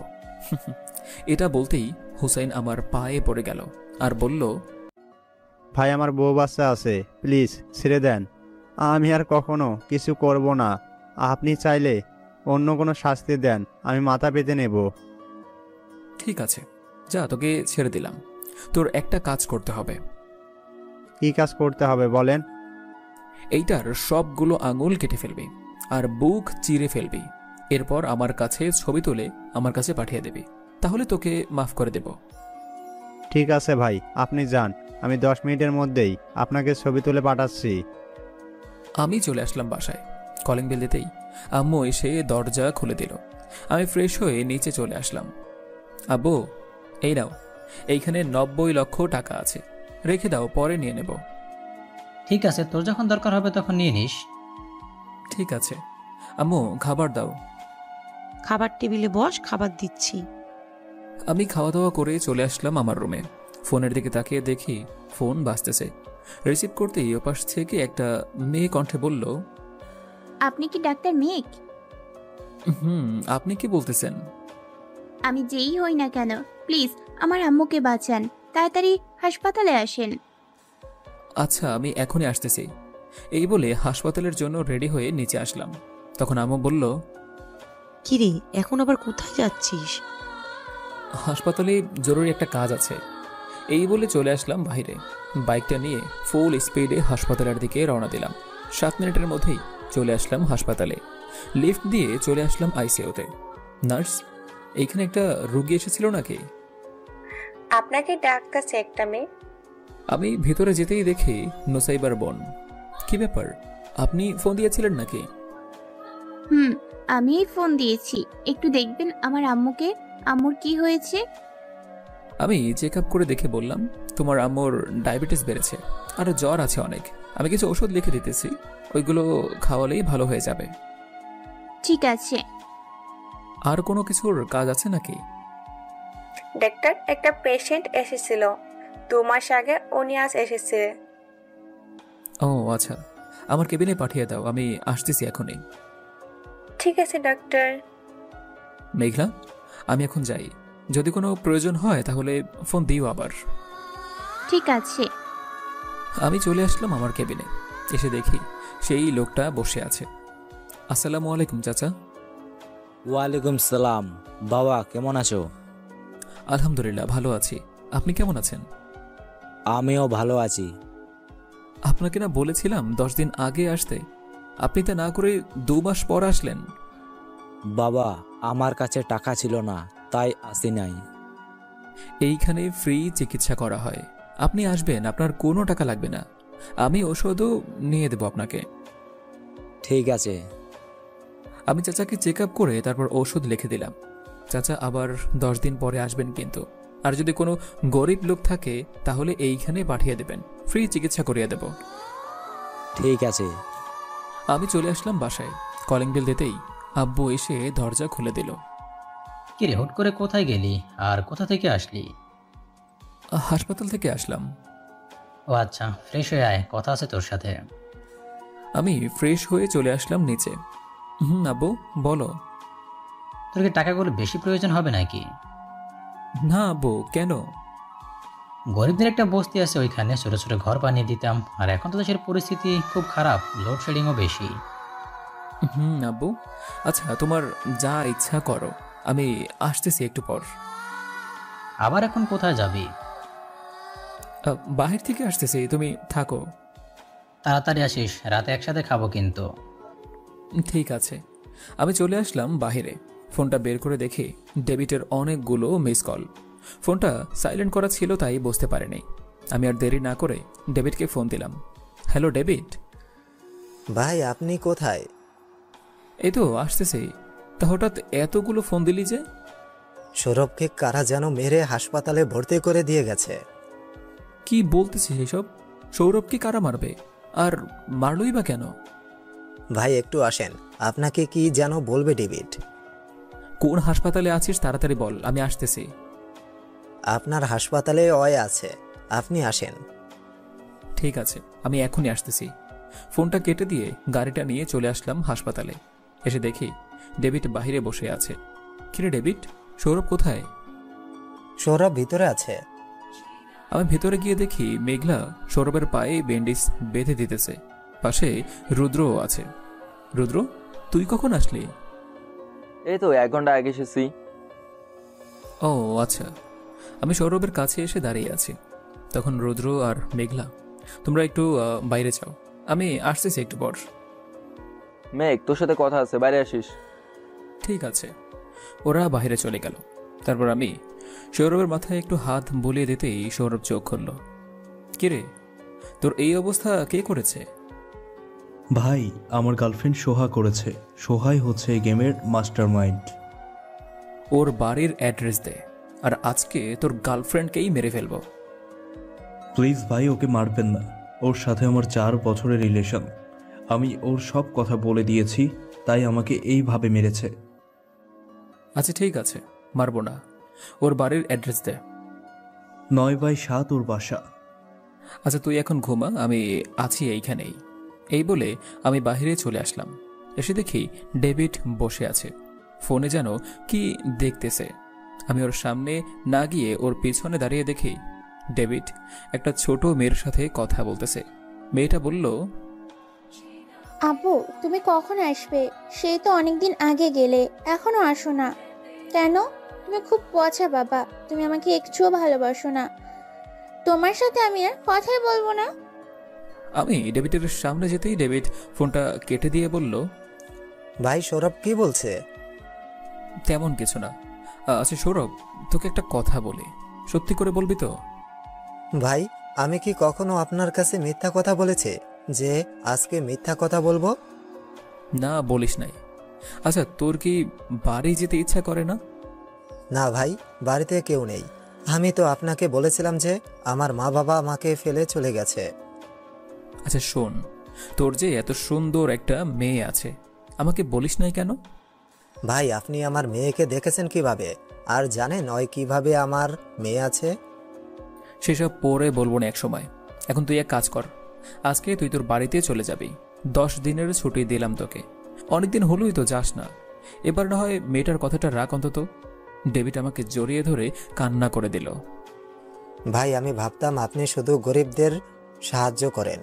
S2: এটা বলতেই হুসাইন আমার পায়ে পড়ে গেল আর বলল,
S12: ভাই আমার বউ বাচ্চা আছে, প্লিজ ছেড়ে দেন, আমি আর কখনো কিছু করব না। আপনি চাইলে অন্য কোনো শাস্তি দেন, আমি মাথা পেতে নেব।
S2: ঠিক আছে যা, তোকে ছেড়ে দিলাম। তোর একটা কাজ করতে হবে।
S12: কি কাজ করতে হবে বলেন?
S2: এইটার সবগুলো আঙুল কেটে ফেলবি আর বুক চিরে ফেলবি। এরপর আমার কাছে ছবি তুলে আমার কাছে পাঠিয়ে দেবি, তাহলে তোকে মাফ করে দেব।
S12: ঠিক আছে ভাই, আপনি যান, আমি 10 মিনিটের মধ্যেই আপনাকে ছবি তুলে পাঠাচ্ছি।
S2: আমি চলে আসলাম বাসায়। কলিং বেল দিতেই আম্মু এসে দরজা খুলে দিল। আমি ফ্রেশ হয়ে নিচে চলে আসলাম। আব্বু, এই নাও, এইখানে 90 লক্ষ টাকা আছে, রেখে দাও, পরে নিয়ে নেব।
S5: ঠিক আছে, তোর যখন দরকার হবে তখন নিয়ে নিস।
S2: ঠিক আছে আম্মু, খাবার দাও।
S4: খাবার টেবিলে বস, খাবার দিচ্ছি।
S2: আমি খাওয়া দাওয়া করে চলে আসলাম আমার রুমে। ফোনের দিকে তাকিয়ে দেখি ফোন বাজতেছে। রিসিভ করতেই ওপাশ থেকে একটা মেয়ে কণ্ঠে বলল,
S14: আপনি কি ডাক্তার মেঘ?
S2: আপনি কি বলতেছেন?
S14: আমি যেই হই না কেন, প্লিজ আমার আম্মুকে বাঁচান, তাড়াতাড়ি হাসপাতালে আসেন।
S2: আচ্ছা আমি এখনই আসতেছি। এই বলে হাসপাতালের জন্য রেডি হয়ে নিচে আসলাম। তখন আম্মু বলল,
S4: কিরে এখন আবার কোথায় যাচ্ছিস?
S2: হাসপাতালে জরুরি একটা কাজ আছে, এই বলে চলে আসলাম বাইরে। বাইকটা নিয়ে ফুল স্পিডে হাসপাতালের দিকে রওনা দিলাম। 7 মিনিটের মধ্যেই চলে আসলাম হাসপাতালে। লিফট দিয়ে চলে আসলাম আইসিইউতে। নার্স, এইখানে একটা রোগী এসেছিল নাকি?
S11: আপনাকে ডাকতেছে একটা মেয়ে।
S2: আমি ভিতরে যেতেই দেখি নোসাইবার বোন। কি ব্যাপার, আপনি ফোন দিয়েছিলেন নাকি?
S14: আমিই ফোন দিয়েছি। একটু দেখবেন আমার আম্মুকে। আম্মুর কি হয়েছে?
S2: আমি চেক আপ করে দেখে বললাম, তোমার আম্মুর ডায়াবেটিস বেড়েছে আর জ্বর আছে অনেক। আমি কিছু ওষুধ লিখে দিতেছি, ওইগুলো খাওয়ালেই ভালো হয়ে যাবে।
S14: ঠিক আছে।
S2: আর কোনো কিছুর কাজ আছে নাকি?
S11: ডাক্তার, একটা পেশেন্ট এসেছিল 2 মাস আগে, উনি আজ এসেছে।
S2: ও আচ্ছা, আমার কেবিনে পাঠিয়ে দাও, আমি আসতেছি এখনই।
S11: ঠিক আছে ডাক্তার।
S2: মেঘলা, আমি এখন যাই। যদি কোনো প্রয়োজন হয় তাহলে ফোন দিও আবার।
S14: ঠিক আছে।
S2: আমি চলে আসলাম আমার কেবিনে। এসে দেখি সেই লোকটা বসে আছে। আসসালামু আলাইকুম চাচা।
S15: ওয়ালাইকুম সালাম। বাবা কেমন আছো?
S2: আলহামদুলিল্লাহ ভালো আছি, আপনি কেমন আছেন?
S15: আমিও ভালো আছি।
S2: আপনাকে না বলেছিলাম 10 দিন আগে আসতে, আপনি তা না করে 2 মাস পর আসলেন।
S15: বাবা, আমার কাছে টাকা ছিল না, তাই আসি নাই।
S2: এইখানে ফ্রি চিকিৎসা করা হয়, আপনি আসবেন, আপনার কোনো টাকা লাগবে না। আমি ওষুধও নিয়ে দেব আপনাকে।
S15: ঠিক আছে।
S2: আমি চাচাকে চেক আপ করে তারপর ওষুধ লিখে দিলাম। চাচা আবার 10 দিন পরে আসবেন কিন্তু। আর যদি কোনো গরিব লোক থাকে তাহলে এইখানে পাঠিয়ে দেবেন, ফ্রি চিকিৎসা করিয়ে দেব।
S15: ঠিক আছে।
S2: আমি চলে আসলাম বাসায়। কলিং বেল দিতেই আব্বু এসে দরজা খুলে দিল।
S5: কিরে, হুট করে কোথায় গেলি আর কোথা থেকে আসলি?
S2: হাসপাতাল থেকে আসলাম।
S5: ও আচ্ছা, ফ্রেশ হয়ে আয়, কথা আছে তোর সাথে।
S2: আমি ফ্রেশ হয়ে চলে আসলাম নিচে। আব্বু বলো।
S5: তোর কি টাকাগুলো বেশি প্রয়োজন হবে নাকি?
S2: না আব্বু, কেন?
S5: গরিবদের একটা বস্তি আছে, ওইখানে ছোট ছোট ঘর বানিয়ে দিতাম। আর এখন তো দেশের পরিস্থিতি খুব খারাপ, লোডশেডিংও বেশি।
S2: আব্বু আচ্ছা, তোমার যা ইচ্ছা করো, আমি আসতেছি একটু পর।
S5: আবার এখন কোথায় যাবি?
S2: বাহির থেকে আসতেছি, তুমি থাকো।
S5: তাড়াতাড়ি আসিস, রাতে একসাথে খাবো কিন্তু।
S2: ঠিক আছে। আমি চলে আসলাম বাহিরে। ফোনটা বের করে দেখি ডেবিটের অনেকগুলো মিস কল। ফোনটা সাইলেন্ট করা ছিল তাই বুঝতে পারিনি। আমি আর দেরি না করে ডেভিডকে ফোন দিলাম। Hello David.
S3: ভাই আপনি কোথায়?
S2: এই তো আসতেছি। তা হঠাৎ এতগুলো ফোন দিলি যে?
S3: সৌরভকে কারা যেন মেরে হাসপাতালে ভর্তি করে দিয়ে গেছে।
S2: কি বলতেছিস এসব? সৌরভকে কারা মারবে? আর মারলই বা কেন?
S3: ভাই একটু আসেন, আপনাকে কি যেন বলবে ডেভিড।
S2: কোন হাসপাতালে আছিস তাড়াতাড়ি বল, আমি আসতেছি।
S3: আপনার হাসপাতালে অয় আছে, আপনি আসেন।
S2: ঠিক আছে, আমি এখনই আসতেছি। ফোনটা কেটে দিয়ে গাড়িটা নিয়ে চলে আসলাম হাসপাতালে। এসে দেখি ডেভিড বাহিরে বসে আছে। কিরে ডেভিড, সৌরভ কোথায়?
S3: সৌরভ ভিতরে আছে।
S2: আমি ভেতরে গিয়ে দেখি মেঘলা সৌরভের পায়ে ব্যান্ডেজ বেঁধে দিতেছে। পাশে রুদ্রও আছে। রুদ্র, তুই কখন আসলি?
S16: এই তো 1 ঘন্টা আগে এসেছি।
S2: ও আচ্ছা। আমি সৌরভের কাছে এসে দাঁড়িয়ে আছি। তখন রুদ্র আর মেঘলা, তোমরা একটু বাইরে যাও, আমি আসতেছি একটু পর।
S16: মেঘ, তোর সাথে কথা আছে, বাইরে আসিস।
S2: ঠিক আছে। ওরা বাইরে চলে গেল। তারপর আমি সৌরভের মাথায় একটু হাত বুলিয়ে দিতেই সৌরভ চোখ খুলল। কিরে, তোর এই অবস্থা কে করেছে?
S9: ভাই, আমার গার্লফ্রেন্ড সোহা করেছে। সোহাই হচ্ছে এই গেমের মাস্টার মাইন্ড।
S2: ওর বাড়ির অ্যাড্রেস দে, আর আজকে তোর গার্লফ্রেন্ডকেই মেরে ফেলবো।
S9: প্লিজ ভাই, ওকে মারবেন না। ওর সাথে আমার 4 বছরের রিলেশন। আমি ওর সব কথা বলে দিয়েছি, তাই আমাকে এইভাবে মেরেছে।
S2: আচ্ছা ঠিক আছে, মারবো না। ওর বাড়ির অ্যাড্রেস দে।
S9: 9/7 ওর বাসা।
S2: আচ্ছা তুই এখন ঘুমা, আমি আছি এইখানেই। এই বলে আমি বাহিরে চলে আসলাম। এসে দেখি ডেভিড বসে আছে, ফোনে যেন কি দেখতেছে। আমি ওর সামনে না গিয়ে ওর পিছনে দাঁড়িয়ে দেখি ডেভিড একটা ছোট মেয়ের সাথে কথা বলতেছে। মেয়েটা বলল,
S17: আব্বু তুমি কখন আসবে? সেই তো অনেকদিন আগে গেলে, এখনো আসো না কেন? তুমি খুব পচা বাবা, তুমি আমাকে একটুও ভালোবাসো না। তোমার সাথে আমি আর কথাই বলবো না।
S2: আমি ডেভিডের সামনে যেতেই ডেভিড ফোনটা কেটে দিয়ে বলল,
S3: ভাই সৌরভ কি বলছে?
S2: তেমন কিছু না। আচ্ছা সৌরভ, তোকে একটা কথা বলি, সত্যি করে বলবি তো?
S3: ভাই আমি কি কখনো আপনার কাছে মিথ্যা কথা বলেছি যে আজকে মিথ্যা কথা বলবো?
S2: না বলিস নাই। আচ্ছা তোর কি বাড়ি যেতে ইচ্ছা করে না?
S3: না ভাই, বাড়িতে কেউ নেই। আমি তো আপনাকে বলেছিলাম যে আমার মা বাবা আমাকে ফেলে চলে গেছে।
S2: আচ্ছা শোন, তোর যে এত সুন্দর একটা মেয়ে আছে, আমাকে বলিস নাই কেন?
S3: ভাই আপনি আমার মেয়েকে দেখেছেন কিভাবে, আর জানেন ওই কিভাবে আমার মেয়ে আছে?
S2: সেসব পরে বলবো না এক সময়। এখন তুই এক কাজ কর, আজকে তুই তোর বাড়িতে চলে যাবি। 10 দিনের ছুটি দিলাম তোকে, অনেকদিন হলোই তো যাস না। এবার না হয় মেয়েটার কথাটা রাখ অন্তত। ডেভিড আমাকে জড়িয়ে ধরে কান্না করে দিল।
S3: ভাই আমি ভাবতাম আপনি শুধু গরিবদের সাহায্য করেন,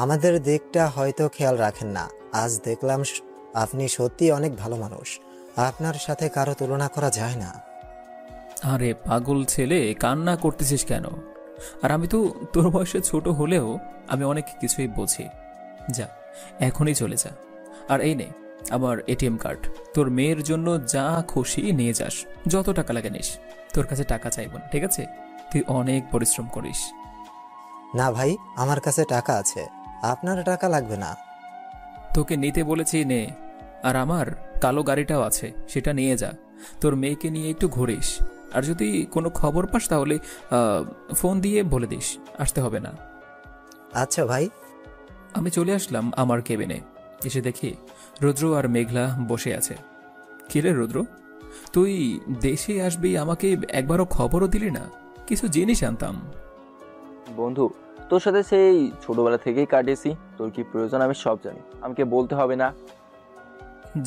S3: আমাদের দিকটা হয়তো খেয়াল রাখেন না। আজ দেখলাম আপনি সত্যি অনেক ভালো মানুষ, আপনার সাথে কারো তুলনা করা যায় না।
S2: আরে পাগল ছেলে, কান্না করতেছিস কেন? আর আমি তো তোর বয়সে ছোট হলেও আমি অনেক কিছুই বুঝি। যা এখনই চলে যা, আর এই নে আমার এটিএম কার্ড। তোর মেয়ের জন্য যা খুশি নিয়ে যাস, যত টাকা লাগে নিস। তোর কাছে টাকা চাইব না, ঠিক আছে? তুই অনেক পরিশ্রম করিস।
S3: না ভাই, আমার কাছে টাকা আছে, আপনার টাকা লাগবে না।
S2: তোকে নিতে বলেছি নে, আর আমার কালো গাড়িটাও আছে, সেটা নিয়ে যা। তোর মেয়েকে নিয়ে একটু ঘুরিস, আর যদি কোনো খবর পাস তাহলে ফোন দিয়ে বলে দিস, আসতে হবে না।
S3: আচ্ছা ভাই।
S2: আমি চলে আসলাম আমার কেবিনে। এসে দেখি রুদ্র আর মেঘলা বসে আছে। কিরে রুদ্র, তুই দেশে আসবি, আমাকে একবারও খবরও দিলি না? কিছু জিনিস আনতাম।
S16: বন্ধু, তোর সাথে সেই ছোটবেলা থেকেই কাটিয়েছি, তোর কি প্রয়োজন আমি সব জানি, আমাকে বলতে হবে না।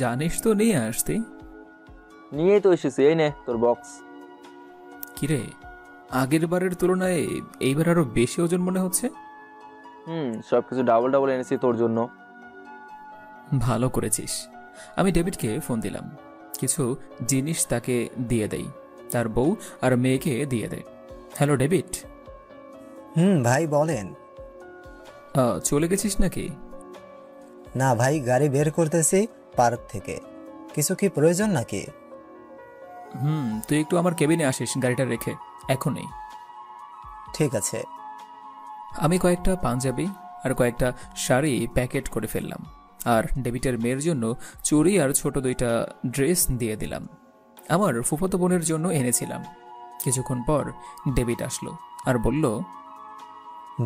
S2: জানিস তো নিয়ে আসতে।
S16: নিয়েই তো এসেছি, এই নে তোর বক্স।
S2: কিরে, আগের বারের তুলনায় এইবার আরো বেশি ওজন মনে হচ্ছে।
S16: সবকিছু ডাবল ডাবল এনেছি তোর জন্য।
S2: ভালো করেছিস। আমি ডেভিডকে ফোন দিলাম, কিছু জিনিস তাকে দিয়ে দেই, তার বউ আর মেয়েকে দিয়ে দে। Hello David.
S3: ভাই বলেন।
S2: চলে গেছিস নাকি?
S3: না ভাই, গাড়ি বের করতেছি পার্ক থেকে। কিছু কি প্রয়োজন নাকি?
S2: তুই একটু আমার কেবিনে আসিস গাড়িটা রেখে, এখনই।
S3: ঠিক আছে।
S2: আমি কয়েকটা পাঞ্জাবি আর কয়েকটা শাড়ি প্যাকেট করে ফেললাম, আর ডেভিডের মেয়ের জন্য চুড়ি আর ছোট 2টা ড্রেস দিয়ে দিলাম। আমার ফুফাতো বোনের জন্য এনেছিলাম। কিছুক্ষণ পর ডেভিড আসলো আর বলল,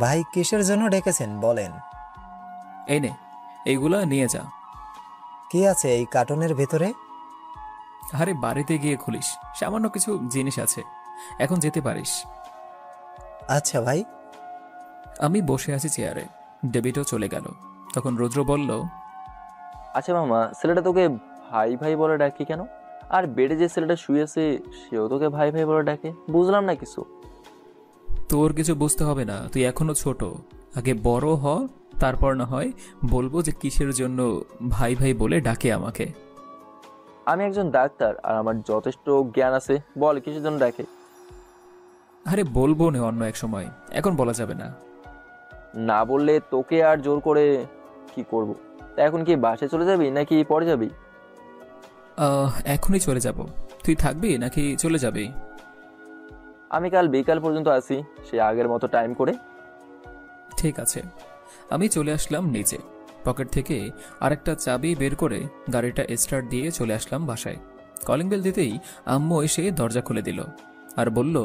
S3: ভাই কিসের জন্য ডেকেছেন বলেন।
S2: এই নে, এইগুলা নিয়ে যা।
S3: কি আছে এই কার্টনের ভেতরে?
S2: আরে বাড়িতে গিয়ে খুলিস, সামান্য কিছু জিনিস আছে, এখন যেতে পারিস।
S3: আচ্ছা ভাই।
S2: আমি বসে আছি চেয়ারে, ডেভিডও চলে গেল। তখন রুদ্র বলল,
S16: আচ্ছা মামা, ছেলেটা তোকে ভাই ভাই বলে ডাকে কেন? আর বেডে যে ছেলেটা শুয়েছে সেও তোকে ভাই ভাই বলে ডাকে, বুঝলাম না কিছু।
S2: তোর কিছু বুঝতে হবে না, তুই এখনো ছোট, আগে বড় হ, তারপর না হয় বলবো যে কিসের জন্য ভাই ভাই বলে ডাকে আমাকে।
S16: আমি একজন ডাক্তার আর আমার যথেষ্ট জ্ঞান আছে, বল কিসের জন্য ডাকে?
S2: আরে বলবো না অন্য এক সময়, এখন বলা যাবে না।
S16: না বললে তোকে আর জোর করে কি করব? তা এখন কি বাসায় চলে যাবি নাকি পরে যাবি?
S2: এখনই চলে যাব। তুই থাকবি নাকি চলে যাবি?
S16: আমি কাল বিকাল পর্যন্ত আছি, সে আগের মতো টাইম করে।
S2: ঠিক আছে। আমি চলে আসলাম নিচে, পকেট থেকে আরেকটা চাবি বের করে গাড়িটা স্টার্ট দিয়ে চলে আসলাম বাসায়। কলিং বেল দিতেই আম্মু এসে দরজা খুলে দিল আর বলল,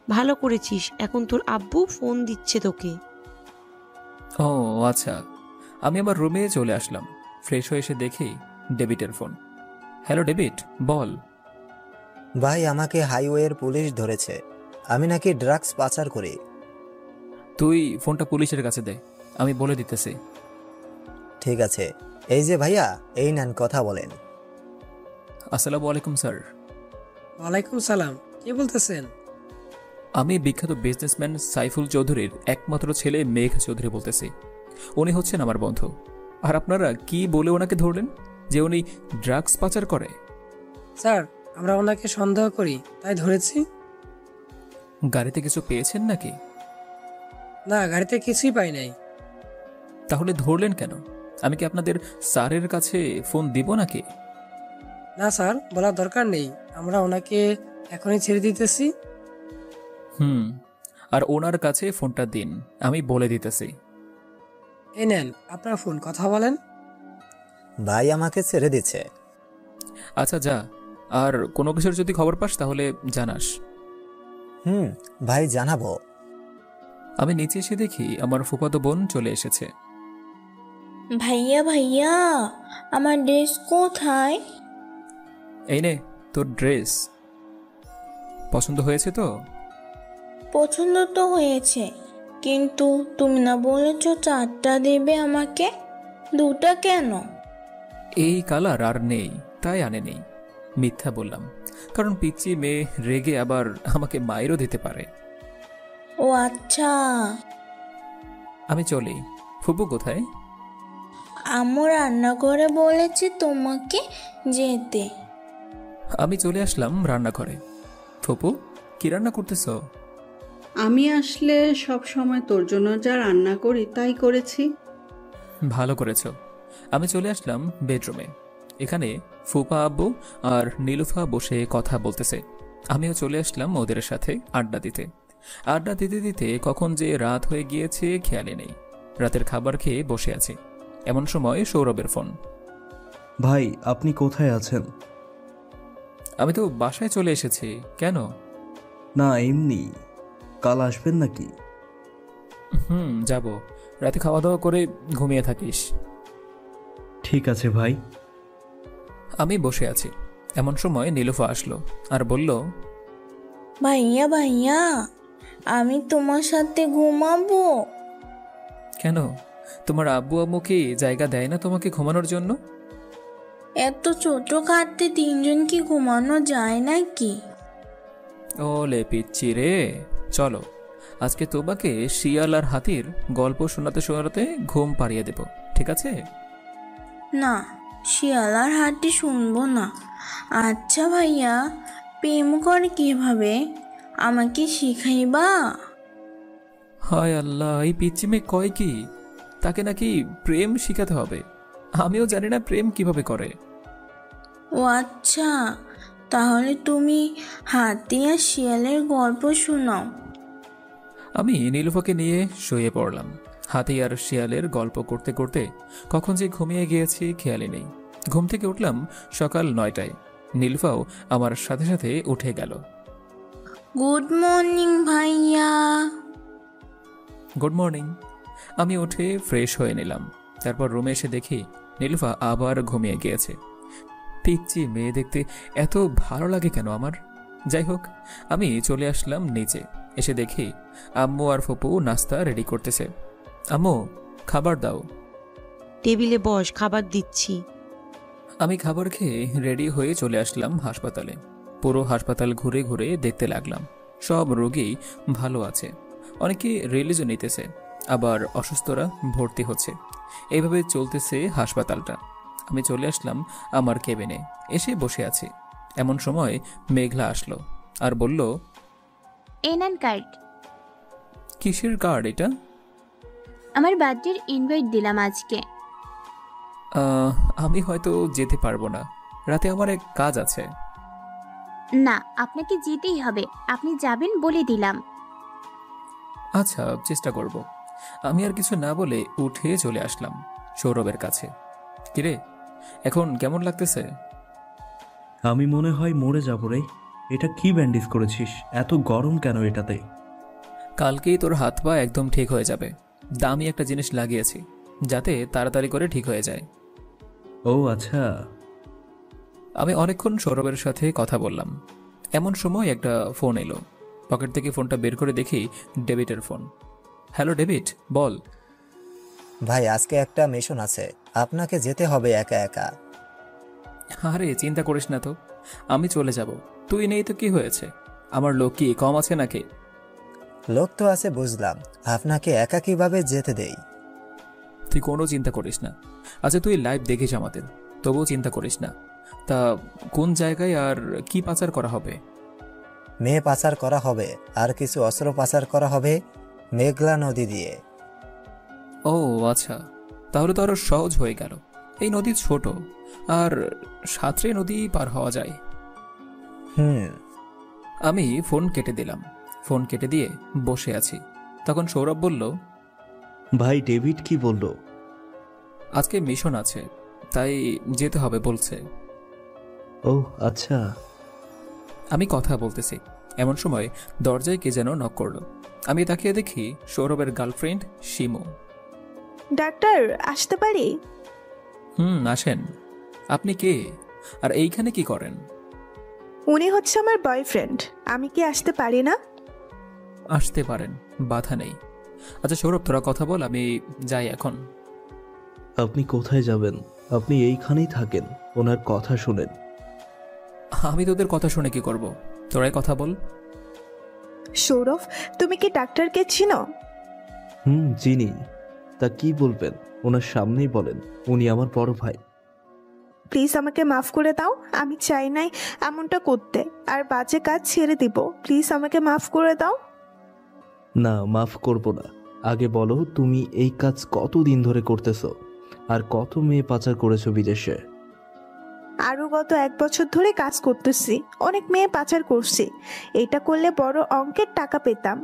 S4: ভালো করেছিস, এখন তোর আব্বু ফোন দিচ্ছে তোকে।
S2: ও আচ্ছা। আমি আমার রুমে চলে আসলাম। ফ্রেশ হয়ে এসে দেখি ডেভিডের ফোন। হ্যালো ডেভিড, বল।
S3: ভাই আমাকে হাইওয়ের পুলিশ ধরেছে, আমি নাকি ড্রাগস পাচার করি।
S2: তুই ফোনটা পুলিশের কাছে দে, আমি বলে দিতেছি।
S3: ঠিক আছে। এই যে ভাইয়া, এই নেন, কথা বলেন।
S2: আসসালামু আলাইকুম স্যার।
S6: ওয়ালাইকুম সালাম, কি বলতেছেন?
S2: আমি বিখ্যাত বিজনেসম্যান সাইফুল চৌধুরীর একমাত্র ছেলে মেঘ চৌধুরী বলতেছি। উনি হচ্ছেন আমার বন্ধু। আর আপনারা কি বলে ওনাকে ধরলেন যে উনি ড্রাগস পাচার করে?
S6: স্যার, আমরা ওনাকে সন্দেহ করি তাই ধরেছি।
S2: গাড়িতে কিছু পেয়েছেন নাকি?
S6: না, গাড়িতে কিছুই পাই নাই।
S2: তাহলে ধরলেন কেন? আমি কি আপনাদের স্যারের কাছে ফোন দিব নাকি?
S6: না স্যার, বলার দরকার নেই, আমরা ওনাকে এখনই ছেড়ে দিতেছি।
S2: আর ওনার কাছে ফোনটা দিন, আমি বলে দিতেছি।
S6: এই নেন আপনার ফোন, কথা বলেন।
S3: ভাই আমাকে ছেড়ে দিচ্ছে।
S2: আচ্ছা যা, আর কোনো কিছুর যদি খবর পাস তাহলে জানাস।
S3: ভাই জানাবো।
S2: আমি নিচে এসে দেখি আমার ফুফাতো বোন চলে এসেছে।
S17: ভাইয়া ভাইয়া, আমার ড্রেস কোথায়?
S2: এই নে তোর ড্রেস। পছন্দ হয়েছে তো?
S17: পছন্দ তো হয়েছে, কিন্তু তুমি না বলেছো 4টা দেবে আমাকে, 2টা কেন?
S2: এই কালার আর নেই, তাই আনে নেই। মিথ্যা বললাম, কারণ পিচ্চি মেয়ে রেগে আবার আমাকে মাইরও দিতে পারে।
S17: ও আচ্ছা।
S2: আমি চলি। ফুপু কোথায়?
S17: আম্মু রান্নাঘরে বলেছে তোমাকে যেতে।
S2: আমি চলে আসলাম রান্নাঘরে। ফুপু, কি রান্না করতেছ?
S18: আমি আসলে সব সময় তোর জন্য যা রান্না করি তাই করেছি।
S2: ভালো করেছো। আমি চলে আসলাম বেডরুমে। এখানে ফুপা আব্বু আর নীলুফা বসে কথা বলতেছে। আমিও চলে আসলাম ওদের সাথে আড্ডা দিতে। আড্ডা দিতে দিতে কখন যে রাত হয়ে গিয়েছে খেয়ালই নেই। রাতের খাবার খেয়ে বসে আছি, এমন সময় সৌরভের ফোন।
S9: ভাই আপনি কোথায় আছেন?
S2: আমি তো বাসায় চলে এসেছি। কেন?
S9: না এমনি। কাল আসবেন নাকি?
S2: যাব। রাতে খাওয়া দাওয়া করে ঘুমিয়ে থাকিস।
S9: ঠিক আছে ভাই।
S2: আমি বসে আছি, এমন সময় নীলুফা আসলো আর বলল,
S17: ভাইয়া ভাইয়া, আমি তোমার সাথে ঘুমাবো।
S2: কেন? তোমার আব্বু আম্মু কি জায়গা দেয় না তোমাকে ঘুমানোর জন্য?
S17: এত ছোট খাটতে 3 জন কি ঘুমানো যায় নাকি?
S2: ওলে পিচ্চি রে, চলো আজকে তোমাকে শিয়াল আর হাতির গল্প শোনাতে শোনাতে ঘুম পাড়িয়ে দেব, ঠিক আছে?
S17: না, শিয়াল আর হাতি শুনবো না। আচ্ছা ভাইয়া, প্রেম করে কিভাবে, আমাকে শিখাইবা?
S2: হায় আল্লাহ, এই পিচ্চি মেয়ে কয় কি? তাকে নাকি প্রেম শিখাতে হবে? আমিও জানি না প্রেম কিভাবে করে।
S17: ও আচ্ছা, তাহলে তুমি হাতি আর শিয়ালের গল্প শোনাও।
S2: আমি নীলুফাকে নিয়ে শুয়ে পড়লাম। হাতি আর শিয়ালের গল্প করতে করতে কখন যে ঘুমিয়ে গিয়েছি খেয়ালই নেই। ঘুম থেকে উঠলাম সকাল 9টায়। নীলুফাও আমার সাথে সাথে উঠে গেল।
S17: গুড মর্নিং ভাইয়া।
S2: Good morning. আমি উঠে ফ্রেশ হয়ে নিলাম। তারপর রুমে এসে দেখি নীলুফা আবার ঘুমিয়ে গিয়েছে। পিচ্চি মেয়ে দেখতে এত ভালো লাগে কেন আমার? যাই হোক, আমি চলে আসলাম নিচে। এসে দেখি আম্মু আর ফুপু নাস্তা রেডি করতেছে। আম্মু, খাবার দাও।
S4: টেবিলে বস, খাবার দিচ্ছি।
S2: আমি খাবার খেয়ে রেডি হয়ে চলে আসলাম হাসপাতালে। পুরো হাসপাতাল ঘুরে ঘুরে দেখতে লাগলাম। সব রোগী ভালো আছে, অনেকে রিলিজও নিতেছে, আবার অসুস্থরা ভর্তি হচ্ছে। এইভাবে চলতেছে হাসপাতালটা। আমি চলে আসলাম আমার কেবিনে, এসে বসে আছি। এমন সময় মেঘলা আসলো আর বলল,
S14: এনএন কার্ড।
S2: কিসের কার্ড এটা?
S14: আমার বার্থডের ইনভাইট দিলাম আজকে।
S2: আমি হয়তো যেতে পারবো না, রাতে আমার এক কাজ আছে।
S14: না, আপনাকে যেতেই হবে, আপনি যাবেন বলে দিলাম।
S2: আচ্ছা, চেষ্টা করব। আমি আর কিছু না বলে উঠে চলে আসলাম সৌরভের কাছে। কিরে, এখন কেমন লাগতেছে?
S9: আমি মনে হয় মরে যাব রে। এটা কি ব্যান্ডেজ করেছিস? এত গরম কেন এটাতে?
S2: কালকেই তোর হাত পা একদম ঠিক হয়ে যাবে। দামি একটা জিনিস লাগিয়েছি, যাতে তাড়াতাড়ি করে ঠিক হয়ে যায়।
S9: ও আচ্ছা।
S2: আমি অনেকক্ষণ সৌরভের সাথে কথা বললাম। এমন সময় একটা ফোন এলো। পকেট থেকে ফোনটা বের করে দেখি ডেভিডের ফোন। হ্যালো ডেভিড, বল।
S3: ভাই আজকে একটা মিশন আছে, আপনাকে যেতে হবে একা একা।
S2: আরে চিন্তা করিস না তো, আমি চলে যাব। তুই নেই তো কি হয়েছে? আমার লোক কি কম আছে নাকি?
S3: লোক তো আছে বুঝলাম, আপনাকে একা কিভাবে যেতে দেই?
S2: তুই কোনো চিন্তা করিস না। আচ্ছা তুই লাইভ দেখিস আমাদের, তবুও চিন্তা করিস না। তা কোন জায়গায় আর কি পাচার করা হবে?
S3: মেয়ে পাচার করা হবে আর কিছু অস্ত্র পাচার করা হবে মেঘলা নদী দিয়ে।
S2: ও আচ্ছা, তাহলে তো আরো সহজ হয়ে গেল। এই নদী ছোট আর সাঁতরে নদী পার হওয়া যায়। আমি ফোন কেটে দিলাম। ফোন কেটে দিয়ে বসে আছি, তখন সৌরভ বলল,
S9: ভাই ডেভিড কি বলল?
S2: আজকে মিশন আছে, তাই যেতে হবে বলছে।
S9: ও আচ্ছা।
S2: আমি কথা বলতেছি, এমন সময় দরজায় কে যেন নক করলো। আমি তাকিয়ে দেখি সৌরভের গার্লফ্রেন্ড শিমু।
S19: ডাক্তার, আসতে পারি?
S2: আসেন। আপনি কে আর এইখানে কি করেন?
S19: উনি হচ্ছে আমার বয়ফ্রেন্ড। আমি কি আসতে পারি না?
S2: আসতে পারেন, বাধা নেই। আচ্ছা সৌরভ, তোরা কথা বল, আমি যাই এখন।
S9: আপনি কোথায় যাবেন? আপনি এইখানেই থাকেন, ওনার কথা শুনেন।
S2: আমি তোদের কথা শুনে কি করব? তোরাই কথা বল।
S19: সৌরভ, তুমি কি ডাক্তারকে চিনো?
S9: চিনি। তা কি বলবেন? ওনার সামনেই বলেন, উনি আমার বড় ভাই।
S19: প্লিজ আমাকে মাফ করে দাও। আমি চাই নাই এমনটা করতে, আর বাজে কাজ ছেড়ে দিব। প্লিজ আমাকে মাফ করে দাও।
S9: না, মাফ করব না। আগে বলো, তুমি এই কাজ কতদিন ধরে করতেছো আর কত মেয়ে পাচার করেছো বিদেশে?
S19: আরো গত 1 বছর ধরে কাজ করতেছি, অনেক মেয়ে পাচার করছি। এটা করলে বড় অঙ্কের টাকা পেতাম।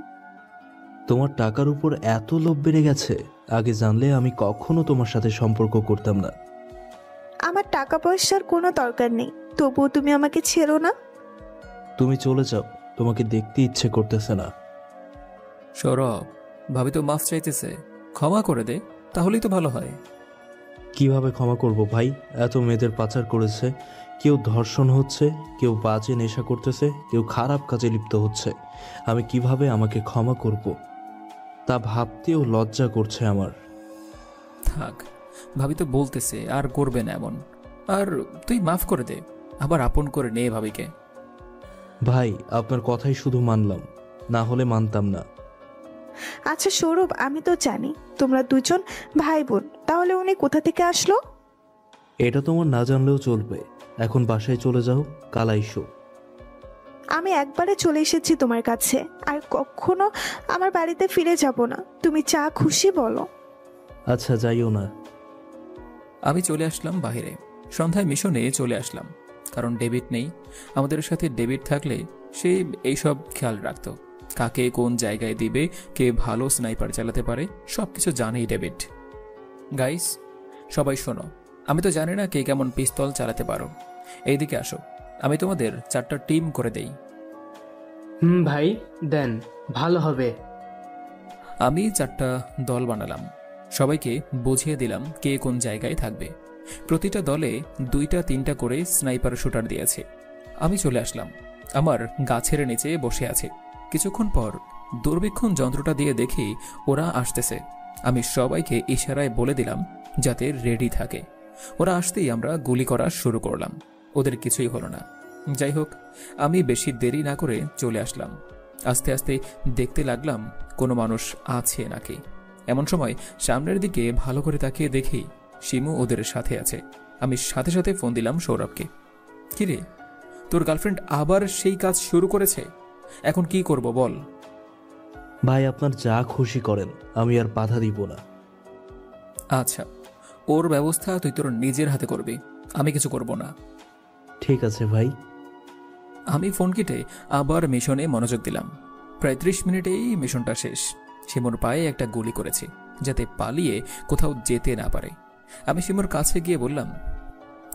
S9: তোমার টাকার উপর এত লোভ বেড়ে গেছে? আগে জানলে আমি কখনো তোমার সাথে সম্পর্ক করতাম না।
S19: আমার টাকা পয়সার কোনো দরকার নেই, তবুও তুমি আমাকে ছেড়ো না।
S9: তুমি চলে যাও, তোমাকে দেখতে ইচ্ছে করতেছে না।
S2: সৌরভ, ভাবি তো মাফ চাইতেছে, ক্ষমা করে দে, তাহলেই তো ভালো হয়।
S9: কিভাবে ক্ষমা করব ভাই? এত মেয়েদের পাচার করেছে, কেউ ধর্ষণ হচ্ছে, কেউ বাজে নেশা করতেছে, কেউ খারাপ কাজে লিপ্ত হচ্ছে। আমি কিভাবে আমাকে ক্ষমা করব? তা ভাবতেও লজ্জা করছে আমার।
S2: থাক, ভাবি তো বলতেছে আর করবে না এমন। আর তুই মাফ করে দে, আবার আপন করে নে ভাবিকে।
S9: ভাই, আপনার কথাই শুধু মানলাম, না হলে মানতাম না।
S19: আচ্ছা সৌরভ, আমি তো জানি তোমরা দুজন ভাই বোন, তাহলে উনি কোথা থেকে আসলো?
S9: এটা তোমার না জানলেও চলবে। এখন বাসায় চলে যাও, কাল আইসো।
S19: আমি একবারে চলে এসেছি তোমার কাছে, আর কখনো আমার বাড়িতে ফিরে যাব না। তুমি যা খুশি বলো।
S9: আচ্ছা, যাইও না।
S2: আমি চলে আসলাম বাইরে। সন্ধ্যায় মিশনে চলে আসলাম, কারণ ডেভিড নেই। আমাদের সাথে ডেভিড থাকলে সে এইসব খেয়াল রাখত, কাকে কোন জায়গায় দিবে, কে ভালো স্নাইপার চালাতে পারে, সবকিছু জানেই ডেভিড। গাইস, সবাই শোনো, আমি তো জানি না কে কেমন পিস্তল চালাতে পারো। এইদিকে আসো, আমি তোমাদের 4টা টিম করে দেই।
S20: ভাই দেন, ভালো হবে।
S2: আমি 4টা দল বানালাম, সবাইকে বুঝিয়ে দিলাম কে কোন জায়গায় থাকবে। প্রতিটা দলে 2-3টা করে স্নাইপার শুটার দিয়েছে। আমি চলে আসলাম, আমার গাছের নিচে বসে আছে। কিছুক্ষণ পর দূরবীক্ষণ যন্ত্রটা দিয়ে দেখি ওরা আসতেছে। আমি সবাইকে ইশারায় বলে দিলাম যাতে রেডি থাকে। ওরা আসতেই আমরা গুলি করা শুরু করলাম। ওদের কিছুই হলো না। যাই হোক, আমি বেশি দেরি না করে চলে আসলাম। আস্তে আস্তে দেখতে লাগলাম কোনো মানুষ আছে নাকি। এমন সময় সামনের দিকে ভালো করে তাকিয়ে দেখি শিমু ওদের সাথে আছে। আমি সাথে সাথে ফোন দিলাম সৌরভকে। কিরে, তোর গার্লফ্রেন্ড আবার সেই কাজ শুরু করেছে, এখন কি করব বল?
S9: ভাই, আপনার যা খুশি করেন, আমি আর বাধা দিব না।
S2: আচ্ছা, ওর ব্যবস্থা তুই তোর নিজের হাতে করবি, আমি কিছু করব না।
S9: ঠিক আছে ভাই।
S2: আমি ফোন কেটে আবার মিশনে মনোযোগ দিলাম। প্রায় 30 মিনিটেই মিশনটা শেষ। শিমুর পায়ে একটা গুলি করেছি, যাতে পালিয়ে কোথাও যেতে না পারে। আমি শিমুর কাছে গিয়ে বললাম,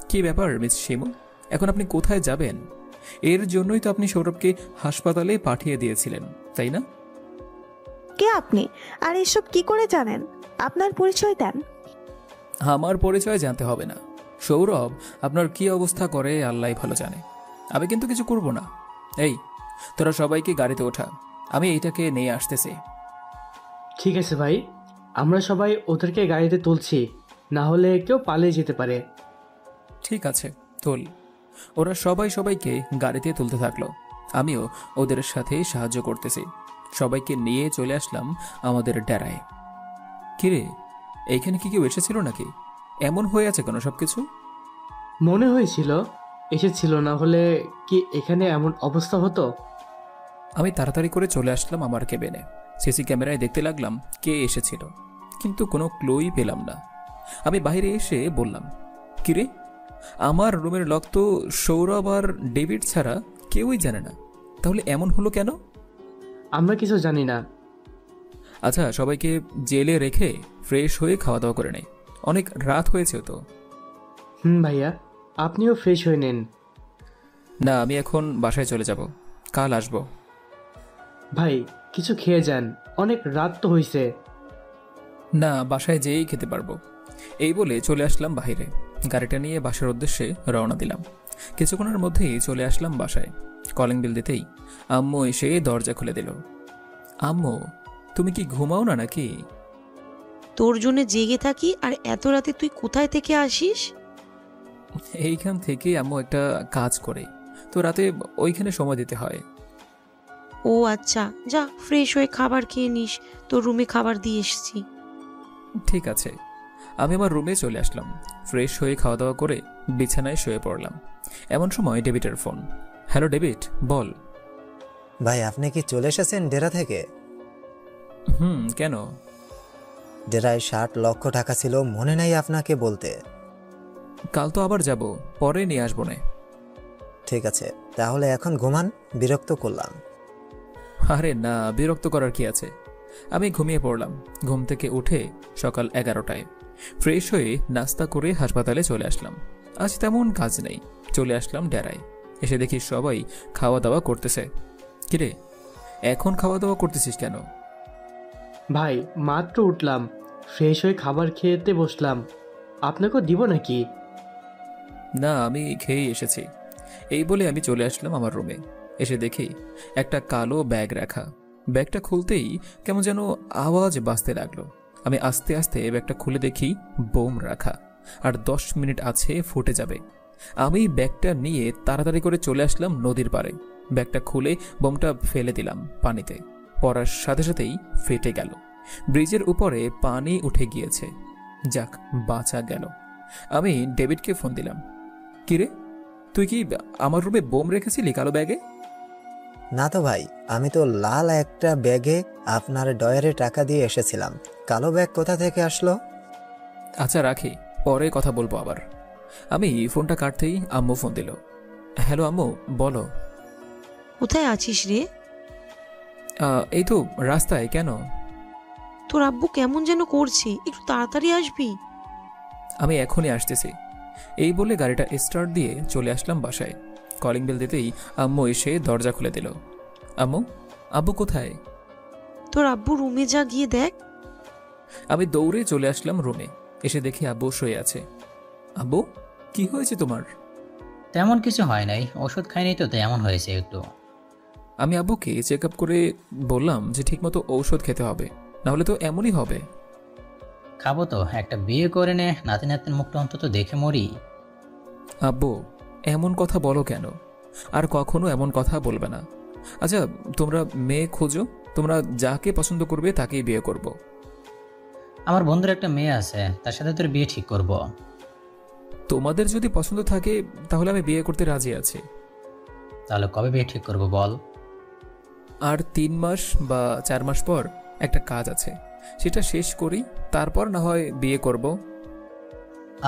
S2: কি ব্যাপার মিস শিমু, এখন আপনি কোথায় যাবেন? এর জন্যই তো আপনি সৌরভকে হাসপাতালে পাঠিয়ে দিয়েছিলেন, তাই না?
S19: কে আপনি, আর এসব কি করে জানেন? আপনার পরিচয় দেন।
S2: আমার পরিচয় জানতে হবে না। সৌরভ আপনার কি অবস্থা করে আল্লাহ ভালো জানে। আমি কিন্তু কিছু করব না। এই, তোরা সবাইকে গাড়িতে ওঠা, আমি এইটাকে নিয়ে আসতেছি।
S20: ঠিক আছে ভাই, আমরা সবাই ওদেরকে গাড়িতে তুলছি, না হলে কেউ পালিয়ে যেতে পারে।
S2: ঠিক আছে, তোল। ওরা সবাইকে গাড়িতে তুলতে থাকলো। আমিও ওদের সাথে সাহায্য করতেছি। সবাইকে নিয়ে চলে আসলাম আমাদের ডেরায়। কিরে, এইখানে কি কেউ এসেছিল নাকি? এমন হয়ে আছে কেন সবকিছু?
S20: মনে হয়েছিল এসেছিল, না হলে কি এখানে এমন অবস্থা হতো?
S2: আমি তাড়াতাড়ি করে চলে আসলাম আমার কেবিনে। সিসি ক্যামেরায় দেখতে লাগলাম কে এসেছিল, কিন্তু কোনো ক্লুই পেলাম না। আমি বাইরে এসে বললাম, কিরে, আমার রুমের লক তো সৌরভ আর ডেভিড ছাড়া কেউই জানে না, তাহলে এমন হলো কেন?
S20: আমরা কিছু জানি না।
S2: আচ্ছা, সবাইকে জেলে রেখে ফ্রেশ হয়ে খাওয়া দাওয়া করে নেই, অনেক রাত হয়েছে তো।
S20: ভাইয়া, আপনিও ফ্রেশ হয়ে নেন।
S2: না, আমি এখন বাসায় চলে যাব, কাল আসবো।
S20: ভাই, কিছু খেয়ে যান, অনেক রাত তো হয়েছে।
S2: না, বাসায় যেয়েই খেতে পারবো। এই বলে চলে আসলাম বাইরে। গাড়িটা নিয়ে বাসার উদ্দেশ্যে রওনা দিলাম। কিছুক্ষণের মধ্যেই চলে আসলাম বাসায়। কলিং বেল দিতেই আম্মু এসে দরজা খুলে দিল। আম্মু, তুমি কি ঘুমাও না নাকি?
S4: তোর জন্য জেগে থাকি, আর এত রাতে তুই কোথায় থেকে আসিস?
S2: এইখান থেকে আম্মু একটা কাজ করে, তো রাতে ওইখানে সময় দিতে হয়।
S4: ও আচ্ছা, যা ফ্রেশ হয়ে খাবার খেয়ে নিস, তোর রুমে খাবার দিয়ে এসেছি।
S2: ঠিক আছে। আমি আমার রুমে চলে আসলাম। ফ্রেশ হয়ে খাওয়া দাওয়া করে বিছানায় শুয়ে পড়লাম। এমন সময় ডেভিডের ফোন। হ্যালো ডেভিড, বল।
S3: ভাই, আপনি কি চলে এসেছেন ডেরা থেকে?
S2: কেন?
S3: ডেরায় 60 লক্ষ টাকা ছিল, মনে নাই আপনাকে বলতে?
S2: কাল তো আবার যাব, পরে নিয়ে আসবো না।
S3: ঠিক আছে, তাহলে এখন ঘুমান, বিরক্ত করলাম।
S2: আরে না, বিরক্ত করার কি আছে। আমি ঘুমিয়ে পড়লাম। ঘুম থেকে উঠে সকাল 11টায় ফ্রেশ হয়ে নাস্তা করে হাসপাতালে চলে আসলাম। আজ তেমন কাজ নেই। চলে আসলাম ডেরায়। এসে দেখি সবাই খাওয়া দাওয়া করতেছে। কিরে, এখন খাওয়া দাওয়া করতেছিস কেন?
S20: ভাই, মাত্র উঠলাম, ফ্রেশ হয়ে খাবার খেতে বসলাম। আপনাকেও দিব নাকি?
S2: না, আমি খেয়েই এসেছি। এই বলে আমি চলে আসলাম আমার রুমে। এসে দেখি একটা কালো ব্যাগ রাখা। ব্যাগটা খুলতেই কেমন যেন আওয়াজ বাজতে লাগলো। আমি আস্তে আস্তে ব্যাগটা খুলে দেখি বোম রাখা, আর 10 মিনিট আছে ফুটে যাবে। আমি ব্যাগটা নিয়ে তাড়াতাড়ি করে চলে আসলাম নদীর পাড়ে। ব্যাগটা খুলে বোমটা ফেলে দিলাম পানিতে। পড়ার সাথে সাথেই ফেটে গেল। ব্রিজের উপরে পানি উঠে গিয়েছে। যাক, বাঁচা গেল। আমি ডেভিডকে ফোন দিলাম। কিরে, তুই কি আমার রুমে বোম রেখেছিলি কালো ব্যাগে?
S3: না তো ভাই, আমি তো লাল একটা ব্যাগে আপনার ডয়ারে টাকা দিয়ে এসেছিলাম। কালো ব্যাগ কোথা থেকে আসলো?
S2: আচ্ছা রাখি, পরে কথা বলবো আবার। আমি ফোনটা কাটতেই আম্মু ফোন দিল। হ্যালো আম্মু, বলো।
S4: কোথায় আছিস রে?
S2: এই তো রাস্তায়। কেন?
S4: তোর আব্বু কেমন যেন করছে, একটু তাড়াতাড়ি আসবি।
S2: আমি এখনই আসতেছি। এই বলে গাড়িটা স্টার্ট দিয়ে চলে আসলাম বাসায়। কলিং বেল দিতেই আম্মু এসে দরজা খুলে দিল। আম্মু, আব্বু কোথায়?
S4: তোর আব্বু রুমে যা, গিয়ে দেখ।
S2: আমি দৌড়ে চলে আসলাম রুমে। এসে দেখি আব্বু শুয়ে আছে। আব্বু, কি হয়েছে তোমার?
S5: তেমন কিছু হয় নাই, ওষুধ খাইনি তো, তাই এমন হয়েছে একটু।
S2: আমি আব্বুকে চেক আপ করে বললাম যে ঠিকমতো ঔষধ খেতে হবে, নাহলে তো এমনই হবে।
S5: খাবো তো, একটা বিয়ে করে নে, নাতি নাতির মুখটা অন্তত দেখে মরি।
S2: আব্বু, এমন কথা বলো কেন? আর কখনো এমন কথা বলবে না। আচ্ছা, তোমরা মেয়ে খোঁজো, তোমরা যাকে পছন্দ করবে তাকেই বিয়ে করব।
S5: আমার বন্ধুর একটা মেয়ে আছে, তার সাথে তোর বিয়ে ঠিক করব।
S2: তোমাদের যদি পছন্দ থাকে তাহলে আমি বিয়ে করতে রাজি আছি।
S5: তাহলে কবে বিয়ে ঠিক করব বল?
S2: আর 3 মাস বা 4 মাস পর একটা কাজ আছে, সেটা শেষ করি, তারপর না হয় বিয়ে করব।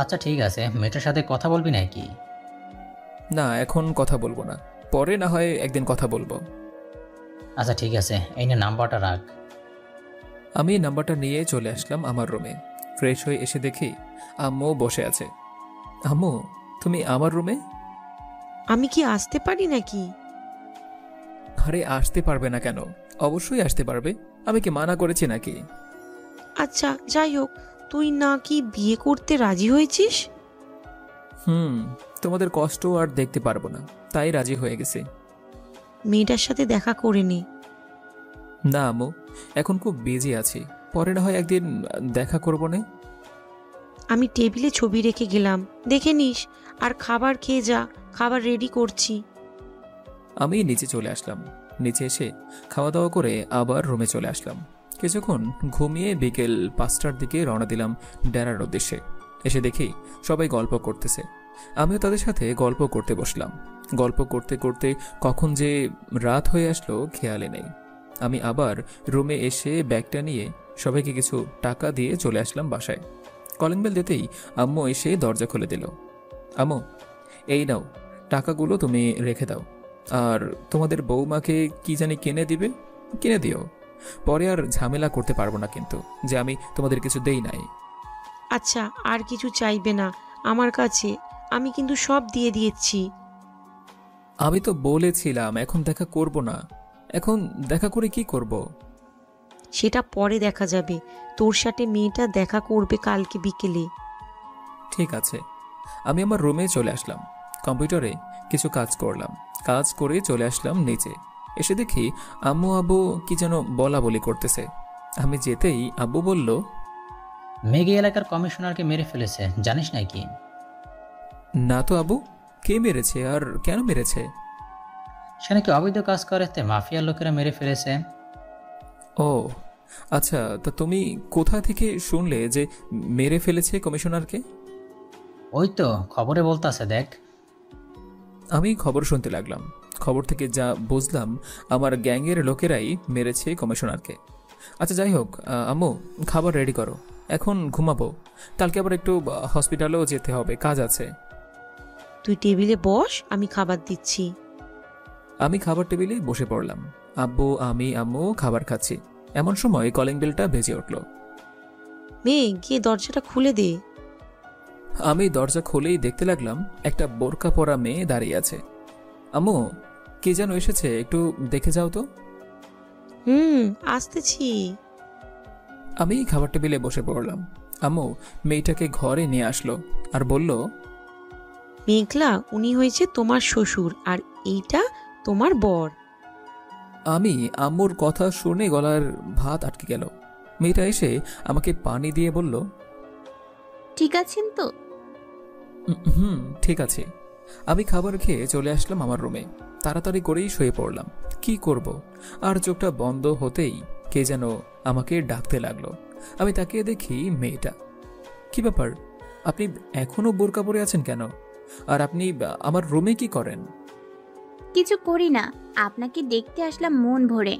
S5: আচ্ছা ঠিক আছে, মেয়েটার সাথে কথা বলবি নাকি?
S2: না, এখন কথা বলবো না, পরে না হয় একদিন কথা বলবো।
S5: আচ্ছা ঠিক আছে, এই নে নাম্বারটা রাখ।
S2: আমি নাম্বারটা নিয়ে চলে আসলাম আমার রুমে। ফ্রেশ হয়ে এসে দেখি আম্মু বসে আছে। আম্মু, তুমি আমার রুমে?
S4: আমি কি আসতে পারি নাকি?
S2: আরে আসতে পারবে না কেন? অবশ্যই আসতে পারবে, আমি কি মানা করেছি নাকি?
S4: আচ্ছা যাই হোক, তুই না কি বিয়ে করতে রাজি হয়েছিস?
S2: তোমাদের কষ্ট আর দেখতে পারবো না, তাই রাজি হয়ে গেছি।
S4: মেয়েটার সাথে দেখা করে নে।
S2: না আম্মু, এখন খুব বিজি আছি, পরে না হয় একদিন দেখা করবো না।
S4: আমি টেবিলে ছবি রেখে গেলাম, দেখে নিস, আর খাবার খেয়ে যা, খাবার রেডি করছি।
S2: আমি নিচে চলে আসলাম। নিচে এসে খাওয়া দাওয়া করে আবার রুমে চলে আসলাম। কিছুক্ষণ ঘুমিয়ে বিকেল 5টার দিকে রওনা দিলাম ডেরার উদ্দেশ্যে। এসে দেখি সবাই গল্প করতেছে, আমিও তাদের সাথে গল্প করতে বসলাম। গল্প করতে করতে কখন যে রাত হয়ে আসলো খেয়ালে নেই। আমি আবার রুমে এসে ব্যাগটা নিয়ে সবাইকে কিছু টাকা দিয়ে চলে আসলাম বাসায়। কলিং বেল দিতেই আম্মু এসে দরজা খুলে দিল। আম্মু, এই নাও, টাকাগুলো তুমি রেখে দাও, আর তোমাদের বৌমাকে কি জানি কিনে দিবে, কিনে দিও। পরে আর ঝামেলা করতে পারবো না কিন্তু যে আমি তোমাদের কিছু দেই নাই।
S4: আচ্ছা, আর কিছু চাইবে না আমার কাছে, আমি কিন্তু সব দিয়ে দিয়েছি।
S2: আমি তো বলেছিলাম এখন দেখা করব না। এখন দেখা করে কি করব?
S4: সেটা পরে দেখা যাবে। তোর সাথে মেয়েটা দেখা করবে কালকে বিকেলে।
S2: ঠিক আছে। আমি আমার রুমে চলে আসলাম। কম্পিউটারে কিছু কাজ করলাম। কাজ করে চলে আসলাম নিচে। এসে দেখি আম্মু আব্বু কি যেন বলা বলি করতেছে। আমি যেতেই আব্বু বলল,
S5: মেঘে এলাকার কমিশনারকে মেরে ফেলেছে, জানিস নাকি?
S2: না তো আব্বু, কে মেরেছে আর কেন মেরেছে?
S5: সে নাকি অবৈধ কাজ করে, তাই মাফিয়ার লোকেরা মেরে ফেলেছে।
S2: ও আচ্ছা, তা তুমি কোথা থেকে শুনলে যে মেরে ফেলেছে কমিশনারকে?
S5: ওই তো খবরে বলতাছে, দেখ।
S2: আমি খবর শুনতে লাগলাম। খবর থেকে যা বুঝলাম আমার গ্যাংয়ের লোকেরাই মেরেছে কমিশনারকে। আচ্ছা যাই হোক, আম্মু খাবার রেডি করো, এখন ঘুমাবো। কালকে আবার একটু হসপিটালেও যেতে হবে, কাজ আছে।
S4: তুই টেবিলে বস, আমি খাবার দিচ্ছি।
S2: আমি খাবার টেবিলে বসে পড়লাম। আব্বু, আমি, আম্মু খাবার খাচ্ছি। এমন সময় কলিং বেলটা বেজে উঠল।
S4: মেয়ে, গিয়ে দরজাটা খুলে দে।
S2: আমি দরজা খুলেই দেখতে লাগলাম একটা বোরকা পরা মেয়ে দাঁড়িয়ে আছে। আম্মু, কে যেন এসেছে, একটু দেখে যাও তো।
S4: আসতেছি।
S2: আমি খাবার টেবিলে বসে পড়লাম। আম্মু মেয়েটাকে ঘরে নিয়ে আসলো আর বলল,
S4: মেঘলা, উনি হয়েছে তোমার শ্বশুর আর এইটা তোমার বর।
S2: আমি আম্মুর কথা শুনে গলার ভাত আটকে গেল। মেয়েটা এসে আমাকে পানি দিয়ে বলল,
S14: ঠিক আছেন তো?
S2: ঠিক আছে। আমি খাবার খেয়ে চলে আসলাম আমার রুমে। তাড়াতাড়ি করেই শুয়ে পড়লাম। কি করব? আর চোখটা বন্ধ হতেই কে যেন আমাকে ডাকতে লাগলো। আমি তাকিয়ে দেখি মেয়েটা। কি ব্যাপার, আপনি এখনো বোরকা পরে আছেন কেন? আর আপনি আমার রুমে কি করেন?
S14: কিছু করি না, আপনাকে দেখতে আসলাম মন ভরে।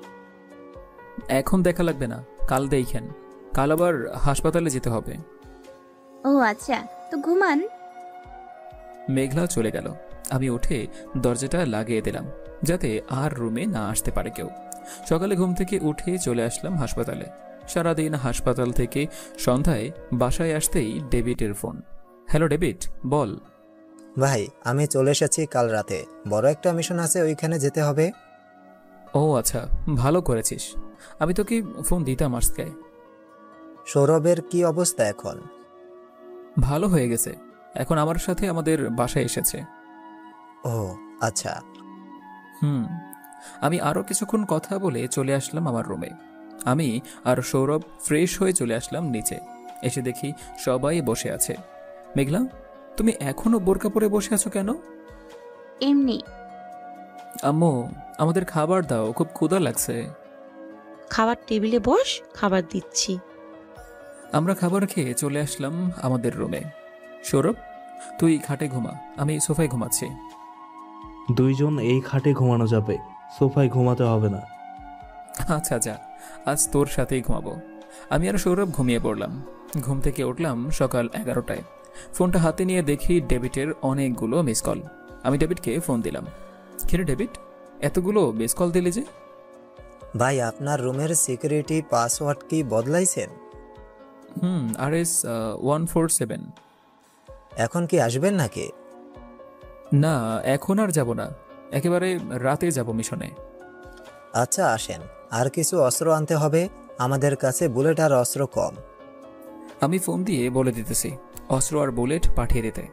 S2: এখন দেখা লাগবে না, কাল দেখেন। কাল আবার হাসপাতালে যেতে হবে।
S14: ও আচ্ছা, তো ঘুমান।
S2: মেঘলা চলে গেল। আমি উঠে দরজাটা লাগিয়ে দিলাম যাতে আর রুমে না আসতে পারে কেউ। সকালে ঘুম থেকে উঠে চলে আসলাম হাসপাতালে। সারাদিন হাসপাতাল থেকে সন্ধ্যায় বাসায় আসতেই ডেভিডের ফোন। হ্যালো ডেভিড, বল।
S3: ভাই, আমি চলে এসেছি কাল রাতে। বড় একটা মিশন আছে, ওইখানে যেতে হবে।
S2: ও আচ্ছা, ভালো করেছিস। আমি তোকে ফোন দিতাম আজকে।
S3: সৌরভের কি অবস্থা এখন?
S2: ভালো হয়ে গেছে, এখন আমার সাথে আমাদের বাসায় এসেছে।
S3: ও আচ্ছা।
S2: আমি আরো কিছুক্ষণ কথা বলে চলে আসলাম আমার রুমে। আমি আর সৌরভ ফ্রেশ হয়ে চলে আসলাম নিচে। এসে দেখি সবাই বসে আছে। মেঘলা, তুমি এখনো বোরকা পরে বসে আছো কেন?
S14: এমনি।
S2: আম্মু, আমাদের খাবার দাও, খুব ক্ষুধা লাগছে।
S4: খাবার টেবিলে বস, খাবার দিচ্ছি।
S2: আমরা খাবার খেয়ে চলে আসলাম আমাদের রুমে। সৌরভ, তুই খাটে ঘুমা, আমি সোফায় ঘুমাচ্ছি।
S9: দুইজন এই খাটে ঘুমানো যাবে, সোফায় ঘুমাতে হবে না।
S2: আচ্ছা যা, আজ তোর সাথেই ঘুমাবো। আমি আর সৌরভ ঘুমিয়ে পড়লাম। ঘুম থেকে উঠলাম সকাল 11টায়। ফোনটা হাতে নিয়ে দেখি ডেভিডের অনেকগুলো মিস কল। আমি ডেভিডকে ফোন দিলাম। কিরে ডেভিড, এতগুলো মিস কল দিলি যে?
S3: ভাই, আপনার রুমের সিকিউরিটি পাসওয়ার্ড কি বদলাইছেন?
S2: RS 147।
S3: এখন কি আসবেন নাকি?
S2: না, এখন আর যাব না, একেবারে রাতে যাব মিশনে।
S3: আচ্ছা আসেন, আর কিছু অস্ত্র আনতে হবে, আমাদের কাছে বুলেট আর অস্ত্র কম।
S2: আমি ফোন দিয়ে বলে দিতেছি অস্ত্র আর বুলেট পাঠিয়ে দিতে,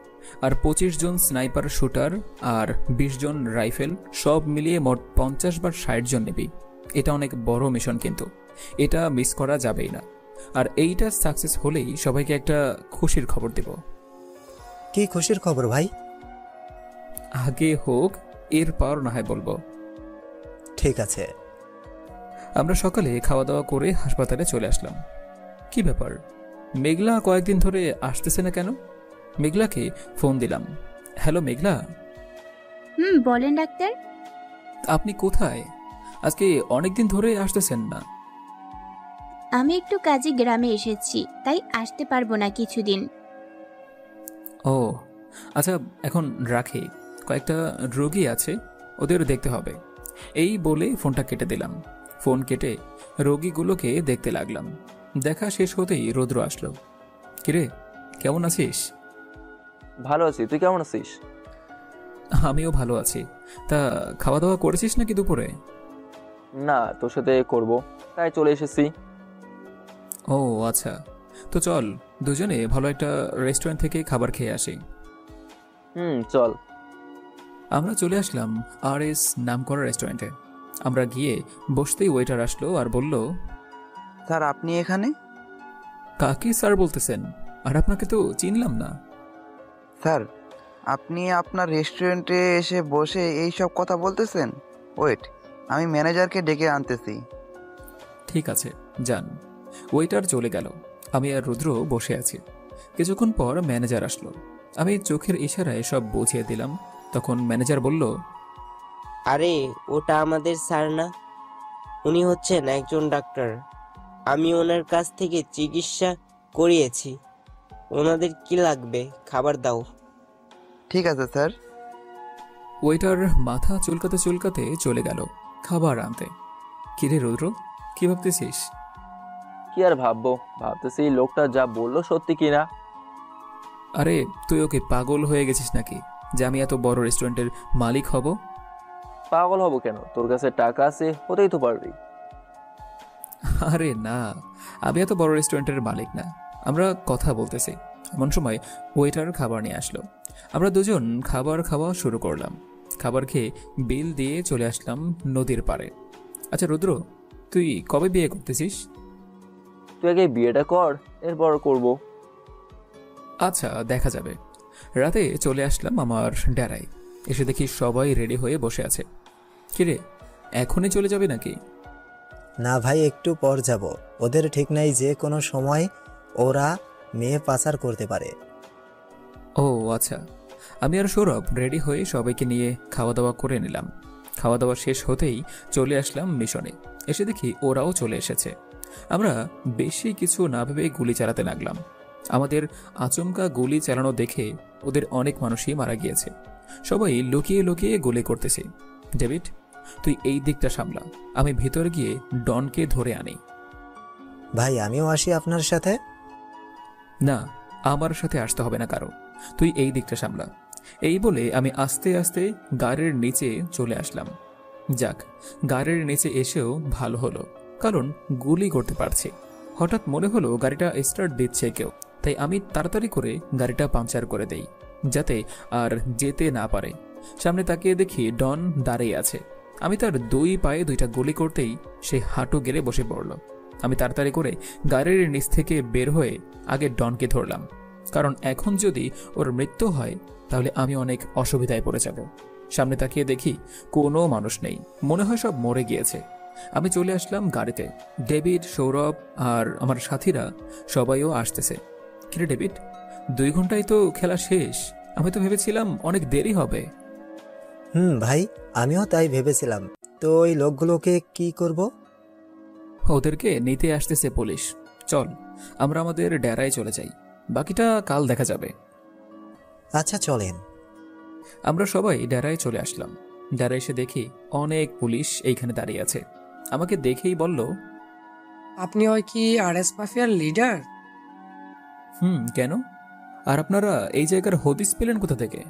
S2: আর 25 জন স্নাইপার শুটার আর 20 জন রাইফেল, সব মিলিয়ে মোট 50 বা 60 জন নেবি। এটা অনেক বড় মিশন, কিন্তু এটা মিস করা যাবেই না। আর এইটা সাকসেস হলেই সবাইকে একটা খুশির খবর দেব।
S3: কি খুশির খবর ভাই?
S2: আগে হোক, এরপর না হয় বলবো।
S3: ঠিক আছে।
S2: আমরা সকালে খাওয়া দাওয়া করে হাসপাতালে চলে আসলাম। কি ব্যাপার, মেঘলা কয়েকদিন ধরে আসতেছে না কেন? মেঘলাকে ফোন দিলাম। হ্যালো মেঘলা।
S14: বলেন ডাক্তার।
S2: আপনি কোথায়? আজকে অনেকদিন ধরে আসতেছেন না।
S14: আমি একটু কাজে গ্রামে এসেছি, তাই আসতে পারবো না কিছুদিন।
S2: ও আচ্ছা, এখন রাখি, কয়েকটা রোগী আছে, ওদের দেখতে হবে। এই বলে ফোনটা কেটে দিলাম। ফোন কেটে রোগীগুলোকে দেখতে লাগলাম। দেখা শেষ হতেই রৌদ্র আসলো। কিরে, কেমন আছিস?
S16: ভালো আছি, তুই কেমন আছিস?
S2: আমিও ভালো আছি। তা খাওয়া দাওয়া করেছিস নাকি দুপুরে?
S16: না, তোর সাথে করব, তাই চলে এসেছি।
S2: ও আচ্ছা, তো চল দুজনে ভালো একটা রেস্টুরেন্ট থেকে খাবার খেয়ে আসি।
S16: চল।
S2: আমরা চলে আসলাম RS নাম করা রেস্টুরেন্টে। আমরা গিয়ে বসতেই ওয়েটার আসলো আর বলল,
S21: স্যার আপনি এখানে?
S2: কাকে স্যার বলতেছেন? আর আপনাকে তো চিনলাম না।
S21: স্যার আপনি আপনার রেস্টুরেন্টে এসে বসে এই সব কথা বলতেছেন? ওয়েট, আমি ম্যানেজারকে ডেকে আনতেছি।
S2: ঠিক আছে, যান। ওয়েটার চলে গেল। আমি আর রুদ্র বসে আছি। কিছুক্ষণ পর ম্যানেজার আসলো। আমি চোখের ইশারায় সব বুঝিয়ে দিলাম। তখন ম্যানেজার বলল,
S13: আরে ওটা আমাদের স্যার না, উনি হচ্ছেন একজন ডাক্তার। আমি ওনার কাছ থেকে চিকিৎসা করিয়েছি। ওনাদের কি লাগবে? খাবার দাও।
S21: ঠিক আছে স্যার।
S2: ওয়েটার মাথা চুলকাতে চুলকাতে চলে গেল খাবার আনতে। কিরে রুদ্র, কি ভাবতেছিস?
S16: কি আর ভাববো, ভাবতেছি লোকটা যা বললো সত্যি কিনা।
S2: আরে তুই ওকে পাগল হয়ে গেছিস নাকি যে আমি এত বড় রেস্টুরেন্টের মালিক হব?
S16: পাগল হব কেন? তোর কাছে টাকা আছে, হতেই তো পারবি।
S2: আরে না, আমি এত বড় রেস্টুরেন্টের মালিক না। আমরা কথা বলতেছি। এমন সময় ওয়েটার খাবার নিয়ে আসলো। আমরা দুজন খাবার খাওয়া শুরু করলাম। খাবার খেয়ে বিল দিয়ে চলে আসলাম নদীর পাড়ে। আচ্ছা রুদ্র, তুই কবে বিয়ে করতেছিস?
S16: তুই আগে বিয়েটা কর, এরপর করব।
S2: আচ্ছা, দেখা যাবে। রাতে চলে আসলাম আমার ডেরায়। এসে দেখি সবাই রেডি হয়ে বসে আছে। কিরে, এখনই চলে যাবে নাকি?
S3: না ভাই, একটু পর যাব। ওদের ঠিক নাই, যে কোনো সময় ওরা মেয়ে পাচার করতে পারে।
S2: ও আচ্ছা। আমি আর সৌরভ রেডি হয়ে সবাইকে নিয়ে খাওয়া দাওয়া করে নিলাম। খাওয়া দাওয়া শেষ হতেই চলে আসলাম মিশনে। এসে দেখি ওরাও চলে এসেছে। আমরা বেশি কিছু না ভেবে গুলি চালাতে লাগলাম। আমাদের আচমকা গুলি চালানো দেখে ওদের অনেক মানুষই মারা গিয়েছে। সবাই লুকিয়ে লুকিয়ে গুলি করতেছে। ডেভিড, তুই এই দিকটা সামলা, আমি ভিতরে গিয়ে ডনকে ধরে আনি।
S3: ভাই আমিও আসি আপনার সাথে।
S2: না, আমার সাথে আসতে হবে না কারো, তুই এই দিকটা সামলা। এই বলে আমি আস্তে আস্তে গাড়ির নিচে চলে আসলাম। যাক, গাড়ির নিচে এসেও ভালো হলো, কারণ গুলি করতে পারছি। হঠাৎ মনে হলো গাড়িটা স্টার্ট দিচ্ছে কেউ, তাই আমি তাড়াতাড়ি করে গাড়িটা পাংচার করে দেই যাতে আর যেতে না পারে। সামনে তাকিয়ে দেখি ডন দাঁড়িয়ে আছে। আমি তার দুই পায়ে দুইটা গুলি করতেই সে হাঁটু গেড়ে বসে পড়ল। আমি তাড়াতাড়ি করে গাড়ির নিচ থেকে বের হয়ে আগে ডনকে ধরলাম, কারণ এখন যদি ওর মৃত্যু হয় তাহলে আমি অনেক অসুবিধায় পড়ে যাব। সামনে তাকিয়ে দেখি কোনো মানুষ নেই, মনে হয় সব মরে গিয়েছে। আমি চলে আসলাম গাড়িতে। ডেভিড, সৌরভ আর আমার সাথীরা সবাইও আসতেছে। কিরে ডেভিড, 2 ঘন্টায় তো খেলা শেষ। আমি তো ভেবেছিলাম অনেক দেরি হবে।
S3: ভাই, আমিও তাই ভেবেছিলাম। তো ওই লোকগুলোকে কি করব?
S2: ওদেরকে নিতে আসতেছে পুলিশ। চল আমরা আমাদের ডেরায় চলে যাই, বাকিটা কাল দেখা যাবে।
S3: আচ্ছা চলেন।
S2: আমরা সবাই ডেরায় চলে আসলাম। ডেরায় এসে দেখি অনেক পুলিশ এইখানে দাঁড়িয়ে আছে। আমাকে দেখেই বলল,
S6: আপনি ওই কি RS মাফিয়ার লিডার?
S2: কেন? আর আপনারা এই জায়গার হদিস পেলেন কোথা থেকে?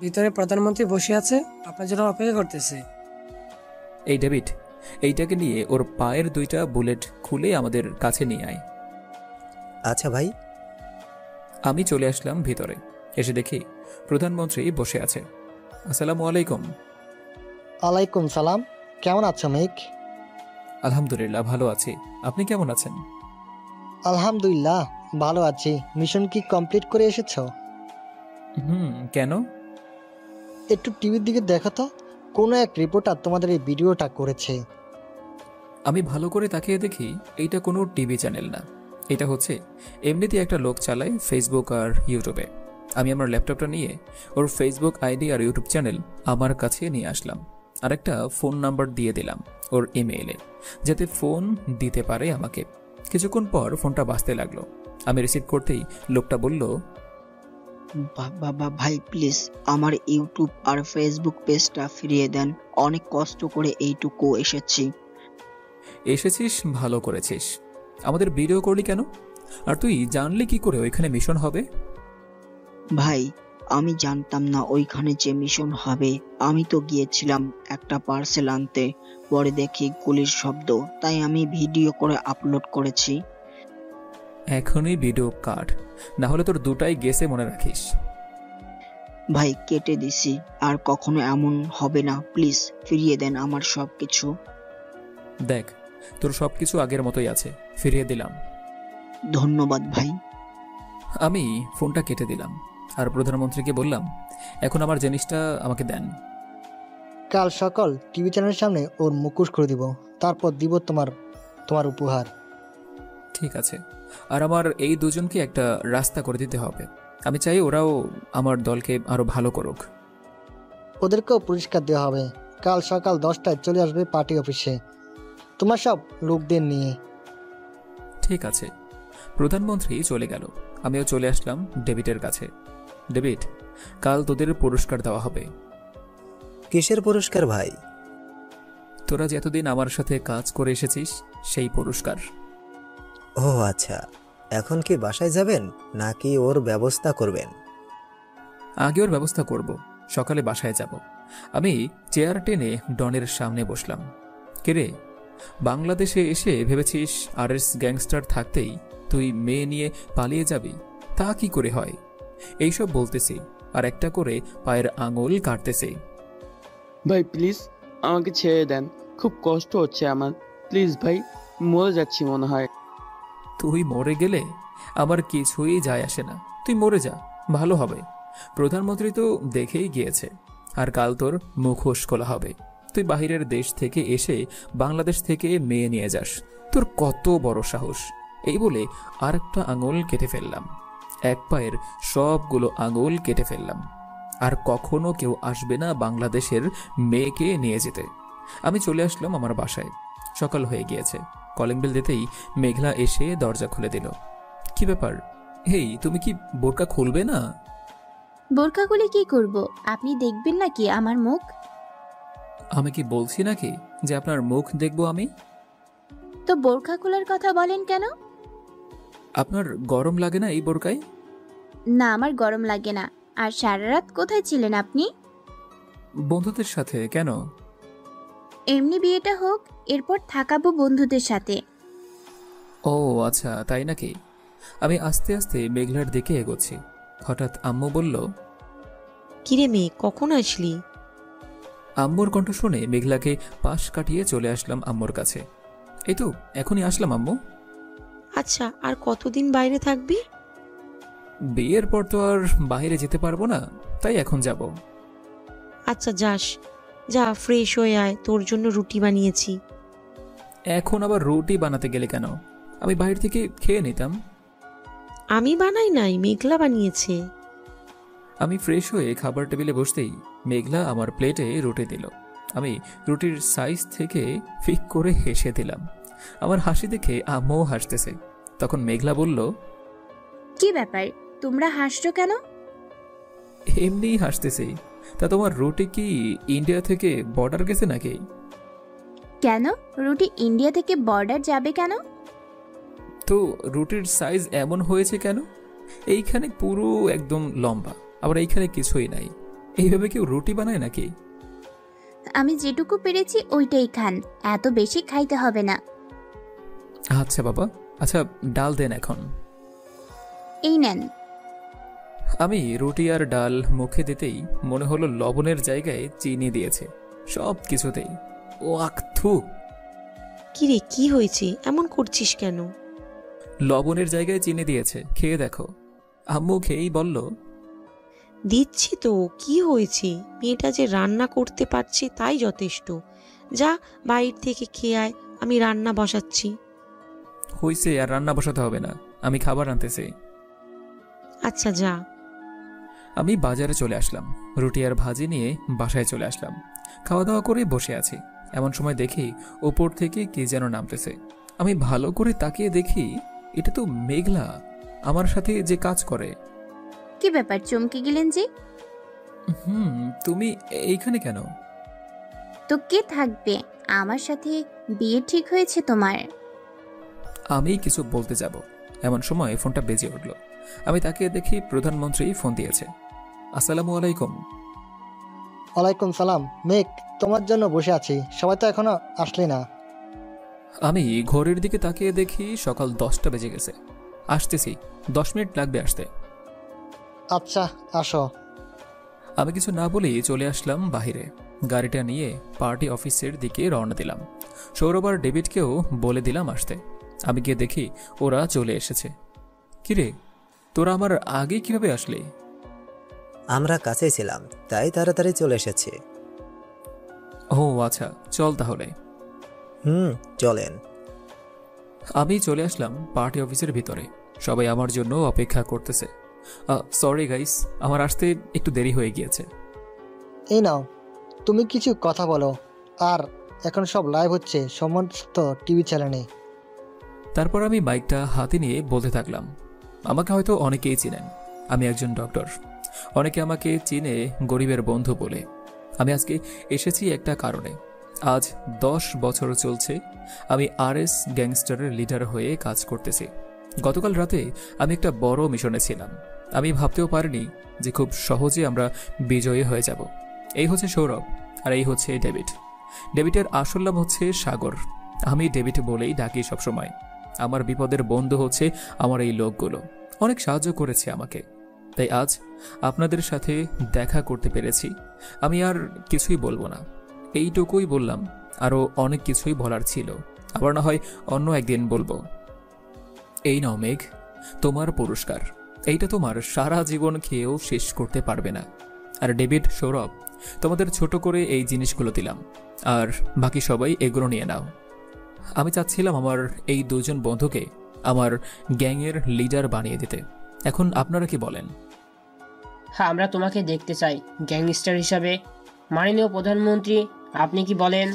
S6: ভিতরে প্রধানমন্ত্রী বসে আছে, আপনার জন্য অপেক্ষা করতেছে।
S2: এই ডেভিড, এইটাকে নিয়ে ওর পায়ের 2টা বুলেট খুলে আমাদের কাছে নিয়ে আয়।
S3: আচ্ছা ভাই।
S2: আমি চলে আসলাম ভিতরে। এসে দেখি প্রধানমন্ত্রী বসে আছে। আসসালামু আলাইকুম।
S22: ওয়ালাইকুম সালাম। কেমন আছো মেঘ?
S2: আলহামদুলিল্লাহ ভালো আছি, আপনি কেমন আছেন?
S22: আলহামদুলিল্লাহ ভালো আছি। মিশন কি কমপ্লিট করে এসেছো?
S2: কেন?
S22: একটু টিভির দিকে দেখো তো, কোনো এক রিপোর্টার তোমাদের এই ভিডিওটা করেছে।
S2: আমি ভালো করে তাকিয়ে দেখি এইটা কোনো টিভি চ্যানেল না, এটা হচ্ছে এমনিতেই একটা লোক চালায় ফেসবুক আর ইউটিউবে। আমি আমার ল্যাপটপটা নিয়ে ওর ফেসবুক আইডি আর ইউটিউব চ্যানেল আমার কাছে নিয়ে আসলাম, আর একটা ফোন নাম্বার দিয়ে দিলাম ওর ইমেইলে, যাতে ফোন দিতে পারে আমাকে। কিছুক্ষণ পর ফোনটা বাজতে লাগলো। আমি রিসিভ করতেই লোকটা বলল,
S7: বাবা ভাই প্লিজ আমার ইউটিউব আর ফেসবুক পেজটা ফিরিয়ে দেন, অনেক কষ্ট করে এইটুকু
S2: এসেছিস ভালো করেছিস। আমাদের ভিডিও করলি কেন? আর তুই জানলি কি করে ওইখানে মিশন হবে?
S7: ভাই আমি জানতাম না ওইখানে যে মিশন হবে। আমি তো গিয়েছিলাম একটা পার্সেল আনতে, পরে দেখি গুলির শব্দ, তাই আমি ভিডিও করে আপলোড করেছি।
S2: এখনই ভিডিও কাট, না হলে তোর দুটাই গেছে, মনে রাখিস।
S7: ভাই কেটে দিছি, আর কখনো এমন হবে না, প্লিজ ফিরিয়ে দেন আমার সবকিছু।
S2: দেখ তোর সবকিছু আগের মতোই আছে, ফিরিয়ে দিলাম।
S7: ধন্যবাদ ভাই।
S2: আমি ফোনটা কেটে দিলাম আর প্রধানমন্ত্রীকে বললাম, এখন আমার জিনিসটা আমাকে দেন।
S22: কাল সকাল টিভি চ্যানেলের সামনে ওর মুখোশ করে দিব, তারপর দিব তোমার উপহার।
S2: ঠিক আছে, আর আমার এই দুজনকে একটা রাস্তা করে দিতে হবে। আমি চাই ওরাও আমার দলকে আরো ভালো করুক।
S22: ওদেরকেও পুরস্কার দেওয়া হবে। কাল সকাল 10টায় চলে আসবে পার্টি অফিসে, তোমার সব লোকদের নিয়ে।
S2: ঠিক আছে। প্রধানমন্ত্রী চলে গেল, আমিও চলে আসলাম ডেভিডের কাছে। ডেভিড, কাল তোদের পুরস্কার দেওয়া হবে।
S3: কিসের পুরস্কার ভাই?
S2: তোরা যে এতদিন আমার সাথে কাজ করে এসেছিস সেই পুরস্কার।
S3: ও আচ্ছা, এখন কি বাসায় যাবেন নাকি ওর ব্যবস্থা করবেন?
S2: আগে ওর ব্যবস্থা করব, সকালে বাসায় যাব। আমি চেয়ার টেনে ডনের সামনে বসলাম। কে বাংলাদেশে এসে ভেবেছিস আরএস গ্যাংস্টার থাকতেই তুই মেয়ে নিয়ে পালিয়ে যাবি? তা কি করে হয়? এইসব বলতেছি আর একটা করে পায়ের আঙুল কাটতেছে।
S8: ভাই প্লিজ আমাকে ছেড়ে দেন, খুব কষ্ট হচ্ছে আমার, প্লিজ ভাই, মরে যাচ্ছি মনে হয়।
S2: তুই মরে গেলে আমার কিছুই যায় আসে না, তুই মরে যা, ভালো হবে। প্রধানমন্ত্রী তো দেখেই গিয়েছে, আর কাল তোর মুখোশ খোলা হবে। তুই বাহিরের দেশ থেকে এসে বাংলাদেশ থেকে মেয়ে নিয়ে যাস, তোর কত বড় সাহস! এই বলে আর একটা আঙুল কেটে ফেললাম, এক পায়ের সবগুলো আঙুল কেটে ফেললাম। আর কখনো কেউ আসবে না বাংলাদেশের মেয়েকে নিয়ে যেতে। আমি চলে আসলাম আমার বাসায়। সকাল হয়ে গিয়েছে। কলিং বেল দিতেই মেঘলা এসে দরজা খুলে দিল। কি ব্যাপার? হেই, তুমি কি বোরকা খুলবে না?
S14: বোরকা খুলে কি করব? আপনি দেখবেন নাকি আমার মুখ?
S2: আমি কি বলছি নাকি যে আপনার মুখ দেখবো আমি?
S14: তো বোরকা খোলার কথা বলেন কেন?
S2: আপনার গরম লাগে না এই বোরকায়?
S14: না, আমার গরম লাগে না। আর সারা রাত কোথায় ছিলেন আপনি?
S2: বন্ধুদের সাথে। কেন?
S14: এমনি বিয়েটা হোক, এরপর থাকাবো বন্ধুদের সাথে।
S2: ও আচ্ছা, তাই নাকি? আমি আস্তে আস্তে মেঘলার দিকে এগোচ্ছি। হঠাৎ আম্মু বলল,
S4: কিরে মেয়ে, কখন আসলি?
S2: আম্মুর কণ্ঠ শুনে মেঘলাকে পাশ কাটিয়ে চলে আসলাম আম্মুর কাছে। এই তো এখনই আসলাম আম্মু।
S4: আচ্ছা, আর কতদিন বাইরে থাকবি?
S2: বিয়ের পর তো আর বাইরে যেতে পারবো না, তাই এখন যাব।
S4: আচ্ছা যাস, যা ফ্রেশ হয়ে আয়, তোর জন্য রুটি বানিয়েছি।
S2: এখন আবার রুটি বানাতে গেলে কেন? আমি বাইরে থেকে খেয়ে নিতাম।
S4: আমি বানাই নাই, মেঘলা বানিয়েছে।
S2: আমি ফ্রেশ হয়ে খাবার টেবিলে বসতেই মেঘলা আমার প্লেটে রুটি দিল। আমি রুটির সাইজ থেকে ফিক করে হেসে দিলাম। আমার হাসি দেখে আম্মুও হাসতেছে। তখন মেঘলা বলল,
S14: কি ব্যাপার, তোমরা হাসছো কেন?
S2: এমনিই হাসতেছি। তা তোমার রুটি কি ইন্ডিয়া থেকে বর্ডার গেছে নাকি?
S14: কেন, রুটি ইন্ডিয়া থেকে বর্ডার যাবে কেন?
S2: তো রুটির সাইজ এমন হয়েছে কেন? এইখানে পুরো একদম লম্বা, আবার এইখানে কিছুই নাই। এইভাবে কেউ রুটি বানায় নাকি?
S14: আমি যেটুকু পেরেছি ওইটাই খান, এত বেশি খাইতে হবে না।
S2: আচ্ছা বাবা, আচ্ছা ডাল দেন এখন।
S14: এই নেন।
S2: আমি রুটি আর ডাল মুখে দিতেই মনে হলো লবণের জায়গায় চিনি দিয়েছে সব কিছুতেই। ও আখথু!
S4: কিরে, কি হয়েছে? এমন করছিস কেন?
S2: লবণের জায়গায় চিনি দিয়েছে, খেয়ে দেখো। আম্মু খেয়েই বলল,
S4: দিচ্ছি তো, কি হয়েছে? মেয়েটা যে রান্না করতে পারছে তাই যথেষ্ট। যা বাইরে থেকে খেয়ে আয়, আমি রান্না বসাচ্ছি।
S2: হইছে, আর রান্না বসাতে হবে না, আমি খাবার আনতেছি।
S4: আচ্ছা যা।
S2: আমি বাজারে চলে আসলাম, রুটি আর ভাজি নিয়ে বাসায় চলে আসলাম। খাওয়া দাওয়া করে বসে আছি, এমন সময় দেখি ওপর থেকে কে যেন নামতেছে। আমি ভালো করে তাকিয়ে দেখি এটা তো মেঘলা, আমার সাথে যে কাজ করে।
S14: কি ব্যাপার, চমকে গেলেন যে?
S2: তুমি এইখানে কেন?
S14: তো কে থাকবে, আমার সাথে বিয়ে ঠিক হয়েছে তোমার।
S2: আমি কিছু বলতে যাব, এমন সময় ফোনটা বেজে উঠল। আমি তাকিয়ে দেখি প্রধানমন্ত্রী ফোন দিয়েছে। আসসালামু আলাইকুম।
S22: ওয়ালাইকুম সালাম। মেঘ, তোমার জন্য বসে আছি, সবাই তো এখনো আসলে না।
S2: আমি ঘড়ির দিকে তাকিয়ে দেখি সকাল 10টা বেজে গেছে। আসতেছি, 10 মিনিট লাগবে আসতে।
S22: আচ্ছা, আসো।
S2: আমি কিছু না বলেই চলে আসলাম বাহিরে। গাড়িটা নিয়ে পার্টি অফিসের দিকে রওনা দিলাম। সৌরভ আর ডেভিডকেও বলে দিলাম আসতে। আমি গিয়ে দেখি ওরা চলে এসেছে। কিরে, তোরা আমার আগে কিভাবে আসলি?
S3: আমরা কাছেই ছিলাম, তাই তাড়াতাড়ি চলে এসেছি।
S2: ও আচ্ছা, চল তাহলে।
S3: চলেন।
S2: আমি চলে আসলাম পার্টি অফিসের ভিতরে। সবাই আমার জন্য অপেক্ষা করতেছে। সরি গাইস, আমার আসতে একটু দেরি হয়ে গিয়েছে।
S22: এই নাও, তুমি কিছু কথা বলো। আর এখন সব লাইভ হচ্ছে সমস্ত টিভি চ্যানেলে।
S2: তারপর আমি মাইকটা হাতে নিয়ে বলতে থাকলাম। আমাকে হয়তো অনেকেই চিনেন, আমি একজন ডক্টর। অনেকে আমাকে চিনে গরিবের বন্ধু বলে। আমি আজকে এসেছি একটা কারণে। আজ 10 বছর চলছে আমি আরএস গ্যাংস্টারের লিডার হয়ে কাজ করতেছি। গতকাল রাতে আমি একটা বড় মিশনে ছিলাম। আমি ভাবতেও পারিনি যে খুব সহজে আমরা বিজয়ী হয়ে যাব। এই হচ্ছে সৌরভ, আর এই হচ্ছে ডেভিড। ডেভিডের আসল নাম হচ্ছে সাগর। আমি ডেভিড বলেই ডাকি সবসময়। আমার বিপদের বন্ধু হচ্ছে আমার এই লোকগুলো, অনেক সাহায্য করেছে আমাকে। তাই আজ আপনাদের সাথে দেখা করতে পেরেছি। আমি আর কিছুই বলবো না, এইটুকুই বললাম। আরও অনেক কিছুই বলার ছিল, আবার না হয় অন্য একদিন বলবো। এই নাও মেঘ, তোমার পুরস্কার। এইটা তোমার সারা জীবন খেয়েও শেষ করতে পারবে না। আর ডেভিড, সৌরভ, তোমাদের ছোট করে এই জিনিসগুলো দিলাম, আর বাকি সবাই এগুলো নিয়ে নাও। আমি চাচ্ছিলাম আমার এই দুজন বন্ধুকে আমার গ্যাংয়ের লিডার বানিয়ে দিতে। এখন আপনারা কি বলেন?
S1: হ্যাঁ, আমরা তোমাকে দেখতে চাই গ্যাংস্টার হিসাবে। মাননীয় প্রধানমন্ত্রী, আপনি কি বলেন?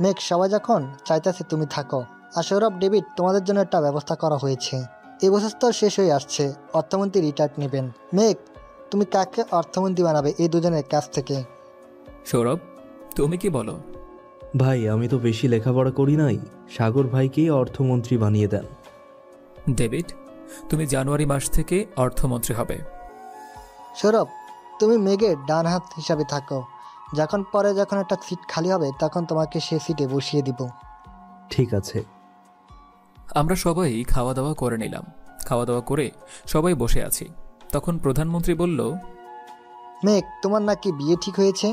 S22: মেঘ, সবাই যখন চাইতেছে তুমি থাকো। আর সৌরভ, ডেভিড, তোমাদের জন্য একটা ব্যবস্থা করা হয়েছে। এই বছর তো শেষ হয়ে আসছে, অর্থমন্ত্রী রিটায়ার নেবেন। মেঘ, তুমি কাকে অর্থমন্ত্রী বানাবে এই দুজনের কাছ থেকে?
S2: সৌরভ, তুমি কি বলো?
S9: ভাই, আমি তো বেশি লেখাপড়া করি নাই, সাগর ভাইকেই অর্থমন্ত্রী বানিয়ে দেন।
S2: ডেভিড, তুমি জানুয়ারি মাস থেকে অর্থমন্ত্রী হবে।
S22: সৌরভ, তুমি মেঘের ডান হাত হিসাবে থাকো। যখন একটা সিট খালি হবে তখন তোমাকে সে সিটে বসিয়ে দিব।
S9: ঠিক আছে।
S2: আমরা সবাই খাওয়া দাওয়া করে নিলাম। খাওয়া দাওয়া করে সবাই বসে আছি। তখন প্রধানমন্ত্রী বলল,
S22: মেঘ, তোমার নাকি বিয়ে ঠিক হয়েছে?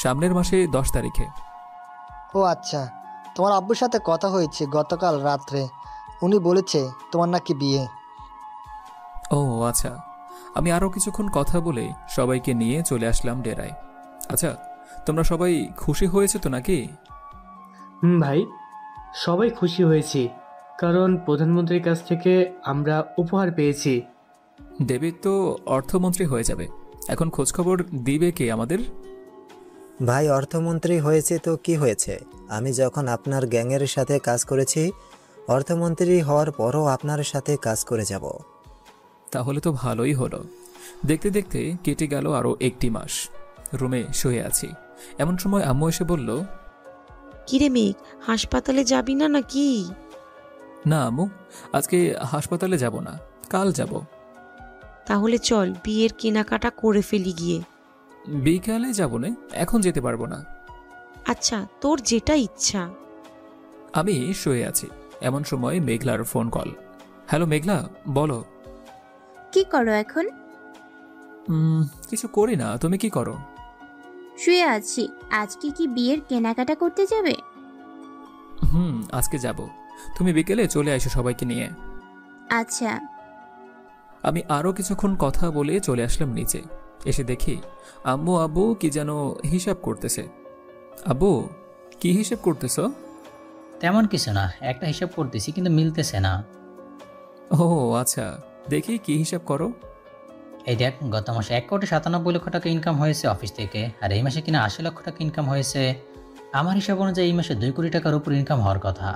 S2: সামনের মাসে 10 তারিখে।
S22: ও আচ্ছা, তোমার আব্বুর সাথে কথা হয়েছে গতকাল রাত্রে। উনি বলেছে তোমার নাকি বিয়ে।
S2: ও আচ্ছা। আমি আরও কিছুক্ষণ কথা বলে সবাইকে নিয়ে চলে আসলাম ডেরায়। আচ্ছা, তোমরা সবাই খুশি হয়েছে তো নাকি?
S20: ভাই, সবাই খুশি হয়েছি, কারণ প্রধানমন্ত্রীর কাছ থেকে আমরা উপহার পেয়েছি।
S2: ডেভিড তো অর্থমন্ত্রী হয়ে যাবে, এখন খোঁজখবর দিবে কে আমাদের?
S3: ভাই, অর্থমন্ত্রী হয়েছে তো কি হয়েছে? আমি যখন আপনার গ্যাংয়ের সাথে কাজ করেছি, অর্থমন্ত্রী হওয়ার পরও আপনার সাথে কাজ করে যাব।
S2: তাহলে তো ভালোই হলো। দেখতে দেখতে কেটে গেল আরও 1টি মাস। রুমে শুয়ে আছি, এমন সময় আম্মু এসে বলল,
S4: কিরে মেঘ, হাসপাতালে যাবি না নাকি?
S2: না আম্মু, আজকে হাসপাতালে যাব না, কাল যাব।
S4: তাহলে চল বিয়ের কেনাকাটা করে ফেলি গিয়ে।
S2: বিকালে যাব না, এখন যেতে পারবো না।
S4: আচ্ছা, তোর যেটা ইচ্ছা।
S2: আমি শুয়ে আছি, এমন সময় মেঘলার ফোন কল। হ্যালো মেঘলা, বলো।
S14: কি করো এখন?
S2: কিছু করি না, তুমি কি করো?
S14: শুয়ে আছি। আজকে কি বিয়ের কেনাকাটা করতে যাবে?
S2: আজকে যাব। তুমি বিকেলে চলে আসো সবাইকে নিয়ে।
S14: আচ্ছা।
S2: আমি আরো কিছুক্ষণ কথা বলে চলে আসলাম নিচে। এসে দেখি আম্মু আব্বু কি যেন হিসাব করতেছে। আব্বু, কি হিসাব করতেছ?
S5: তেমন কিছু না, একটা হিসাব করতেছি কিন্তু মিলতেছে না।
S2: ও আচ্ছা, দেখি কি হিসাব করো।
S5: এই দেখ, গত মাসে 1,97,00,000 টাকা ইনকাম হয়েছে অফিস থেকে, আর এই মাসে কিনা 80 লক্ষ টাকা ইনকাম হয়েছে। আমার হিসাব অনুযায়ী এই মাসে 2 কোটি টাকার উপর ইনকাম হওয়ার কথা।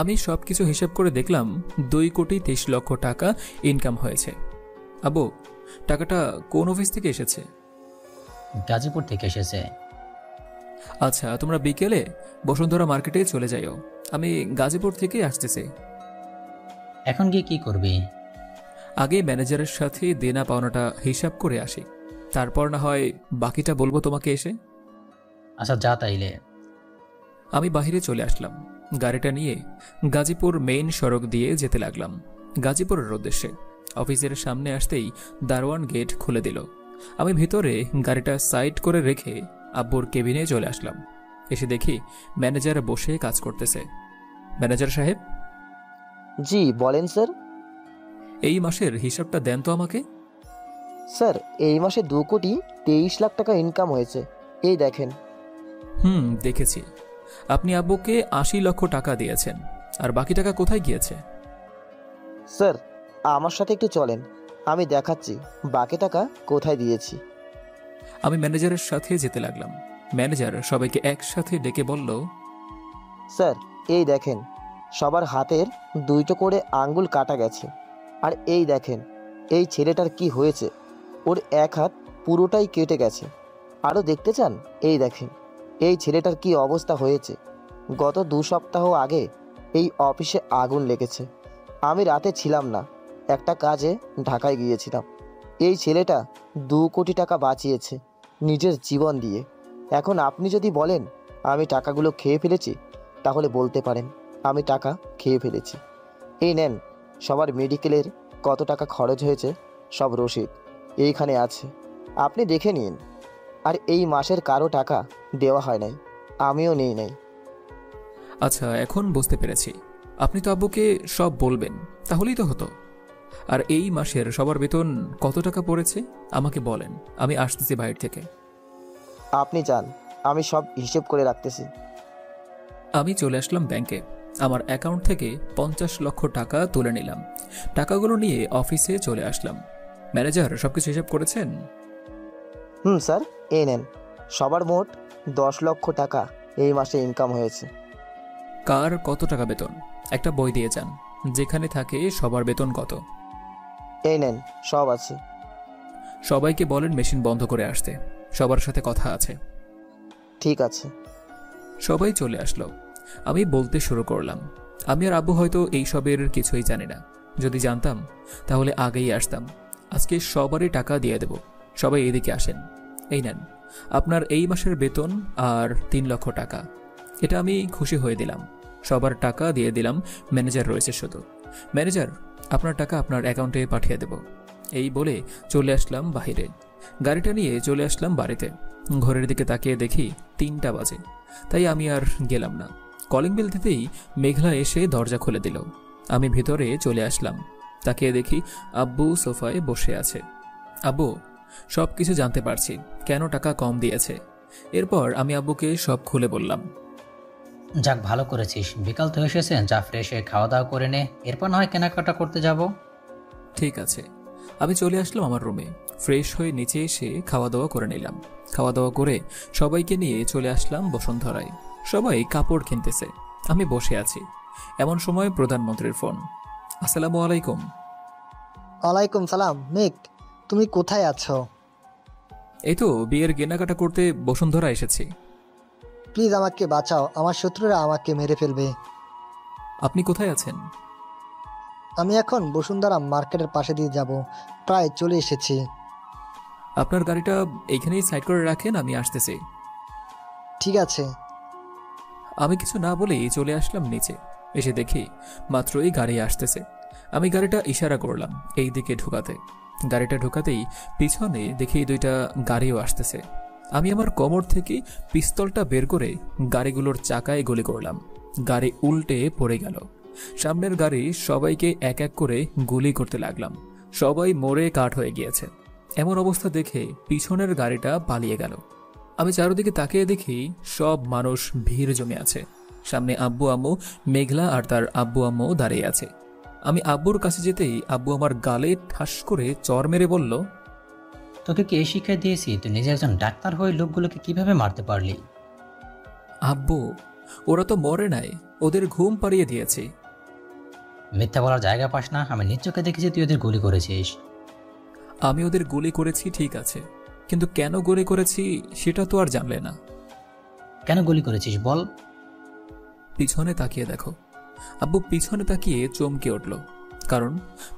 S2: আমি সব কিছু হিসাব করে দেখলাম 2,23,00,000 টাকা ইনকাম হয়েছে। আব্বু, টাকাটা কোন অফিস থেকে এসেছে?
S5: গাজীপুর থেকে এসেছে।
S2: আচ্ছা, তোমরা বিকেলে বসুন্ধরা মার্কেটে চলে যাইও, আমি গাজীপুর থেকে আসতেছি।
S5: এখন গিয়ে কি করবি?
S2: আগে ম্যানেজারের সাথে দেনা পাওনাটা হিসাব করে আসি, তারপর না হয় বাকিটা বলবো তোমাকে এসে।
S5: আচ্ছা, যা তাইলে।
S2: আমি বাহিরে চলে আসলাম, গাড়িটা নিয়ে গাজীপুর মেইন সড়ক দিয়ে যেতে লাগলাম গাজীপুরের উদ্দেশ্যে। অফিসের সামনে আসতেই দারোয়ান গেট খুলে দিল। আমি ভিতরে গাড়িটা সাইড করে রেখে আব্বুর কেবিনে চলে আসলাম। এসে দেখি ম্যানেজার বসে কাজ করতেছে। ম্যানেজার সাহেব।
S10: জি বলেন স্যার।
S2: এই মাসের হিসাবটা দেন তো আমাকে।
S10: স্যার, এই মাসে 2,23,00,000 টাকা ইনকাম হয়েছে, এই দেখেন।
S2: দেখেছি। আপনি আব্বুকে 80 লক্ষ টাকা দিয়েছেন, আর বাকি টাকা কোথায় গিয়েছে?
S10: স্যার, আমার সাথে একটু চলেন, আমি দেখাচ্ছি বাকি টাকা কোথায় দিয়েছি।
S2: আমি ম্যানেজারের সাথে যেতে লাগলাম। ম্যানেজার সবাইকে একসাথে ডেকে বলল,
S10: স্যার এই দেখেন, সবার হাতের 2টো করে আঙ্গুল কাটা গেছে। আর এই দেখেন, এই ছেলেটার কি হয়েছে, ওর এক হাত পুরোটাই কেটে গেছে। আরও দেখতে চান? এই দেখেন এই ছেলেটার কি অবস্থা হয়েছে। গত 2 সপ্তাহ আগে এই অফিসে আগুন লেগেছে। আমি রাতে ছিলাম না, একটা কাজে ঢাকায় গিয়েছিলাম। এই ছেলেটা 2 কোটি টাকা বাঁচিয়েছে নিজের জীবন দিয়ে। এখন আপনি যদি বলেন আমি টাকাগুলো খেয়ে ফেলেছি, তাহলে বলতে পারেন আমি টাকা খেয়ে ফেলেছি। এই নেন, সবার মেডিকেলের কত টাকা খরচ হয়েছে সব রসিদ এইখানে আছে, আপনি দেখে নিন। আর এই মাসের কারো টাকা দেওয়া হয় নাই, আমিও নেই নাই।
S2: আচ্ছা, এখন বুঝতে পেরেছি। আপনি তো আব্বুকে সব বলবেন, তাহলেই তো হতো। আর এই মাসের সবার বেতন কত টাকা পড়েছে আমাকে বলেন, আমি আসতেছি বাইরে থেকে।
S10: আপনি যান, আমি সব হিসেব করে রাখতেছি।
S2: আমি চলে আসলাম ব্যাংকে। আমার অ্যাকাউন্ট থেকে 50 লক্ষ টাকা তুলে নিলাম। টাকাগুলো নিয়ে অফিসে চলে আসলাম। ম্যানেজার সবকিছু হিসাব করেছেন?
S10: স্যার, এই নেন, সবার মোট 10 লক্ষ টাকা এই মাসে ইনকাম হয়েছে।
S2: কার কত টাকা বেতন একটা বই দিয়ে যান, যেখানে থাকে সবার বেতন কত।
S10: এই নেন, সব আছে।
S2: সবাইকে বলেন মেশিন বন্ধ করে আসতে, সবার সাথে কথা আছে।
S10: ঠিক আছে।
S2: সবাই চলে আসলো। আমি বলতে শুরু করলাম, আমি আর আব্বু হয়তো এইসবের কিছুই জানি না। যদি জানতাম তাহলে আগেই আসতাম। আজকে সবারই টাকা দিয়ে দেব। সবাই এদিকে আসেন। এই নেন আপনার এই মাসের বেতন আর 3 লক্ষ টাকা। এটা আমি খুশি হয়ে দিলাম। সবার টাকা দিয়ে দিলাম। ম্যানেজার রয়েছে শুধু। ম্যানেজার, আপনার টাকা আপনার অ্যাকাউন্টে পাঠিয়ে দেব। এই বলে চলে আসলাম বাহিরে। গাড়িটা নিয়ে চলে আসলাম বাড়িতে। ঘরের দিকে তাকিয়ে দেখি 3টা বাজে, তাই আমি আর গেলাম না। কলিং বেল দিতেই মেঘলা এসে দরজা খুলে দিল। আমি ভিতরে চলে আসলাম। তাকিয়ে দেখি আব্বু সোফায় বসে আছে। আব্বু, সব কিছু জানতে পারছি কেন টাকা কম দিয়েছে। এরপর আমি আব্বুকে সব খুলে বললাম।
S5: যাক, ভালো করেছিস। বিকাল তো এসেছেন, যা ফ্রেশ হয়ে খাওয়া দাওয়া করে নে, এরপর না হয় কেনাকাটা করতে যাব।
S2: ঠিক আছে। আমি চলে আসলাম আমার রুমে। ফ্রেশ হয়ে নিচে এসে খাওয়া দাওয়া করে নিলাম। খাওয়া দাওয়া করে সবাইকে নিয়ে চলে আসলাম বসুন্ধরায়। সবাই কাপড় কিনতেছে, আমি বসে আছি। এমন সময় প্রধানমন্ত্রীর ফোন। আসসালামু আলাইকুম।
S22: ওয়ালাইকুম সালাম। মেঘ, তুমি কোথায় আছো?
S2: এই তো বিয়ের কেনাকাটা করতে বসুন্ধরা এসেছি।
S22: প্লিজ আমাকে বাঁচাও, আমার শত্রুরা আমাকে মেরে ফেলবে।
S2: আপনি কোথায় আছেন?
S22: আমি এখন বসুন্ধরা মার্কেটের পাশে দিয়ে যাব, প্রায় চলে এসেছি।
S2: আপনার গাড়িটা এইখানেই সাইড করে রাখেন, আমি আসতেছি।
S22: ঠিক আছে।
S2: আমি কিছু না বলেই চলে আসলাম নিচে। এসে দেখি মাত্রই গাড়ি আসতেছে। আমি গাড়িটা ইশারা করলাম এই দিকে ঢুকাতে। গাড়িটা ঢুকাতেই পিছনে দেখি 2টা গাড়িও আসতেছে। আমি আমার কোমর থেকে পিস্তলটা বের করে গাড়িগুলোর চাকায় গুলি করলাম। গাড়ি উল্টে পড়ে গেল। সামনের গাড়ি সবাইকে এক এক করে গুলি করতে লাগলাম। সবাই মরে কাঠ হয়ে গিয়েছে। এমন অবস্থা দেখে পিছনের গাড়িটা পালিয়ে গেল। আমি চারদিকে তাকিয়ে দেখি সব মানুষ ভিড় জমে আছে। সামনে আব্বু আম্মু, মেঘলা আর তার আব্বু আম্মু দাঁড়িয়ে আছে। আমি আব্বুর কাছে যেতেই আব্বু আমার গালে ঠাস করে চর মেরে বলল,
S5: তোকে কি এই শিক্ষা দিয়েছি? তুই নিজে একজন ডাক্তার হয়ে লোকগুলোকে কিভাবে মারতে পারলি?
S2: আব্বু, ওরা তো মরে নাই, ওদের ঘুম পাড়িয়ে দিয়েছি।
S5: মিথ্যা বলার জায়গা পাস না। আমি নিজ চোখে দেখেছি তুই ওদের গুলি করেছিস।
S2: আমি ওদের গুলি করেছি ঠিক আছে, কিন্তু কেন গুলি করেছি সেটা তো আর জানলে না।
S5: কেন গুলি করেছিস বল।
S2: পিছনে তাকিয়ে দেখো। আব্বু পিছনে তাকিয়ে চমকে উঠল, কারণ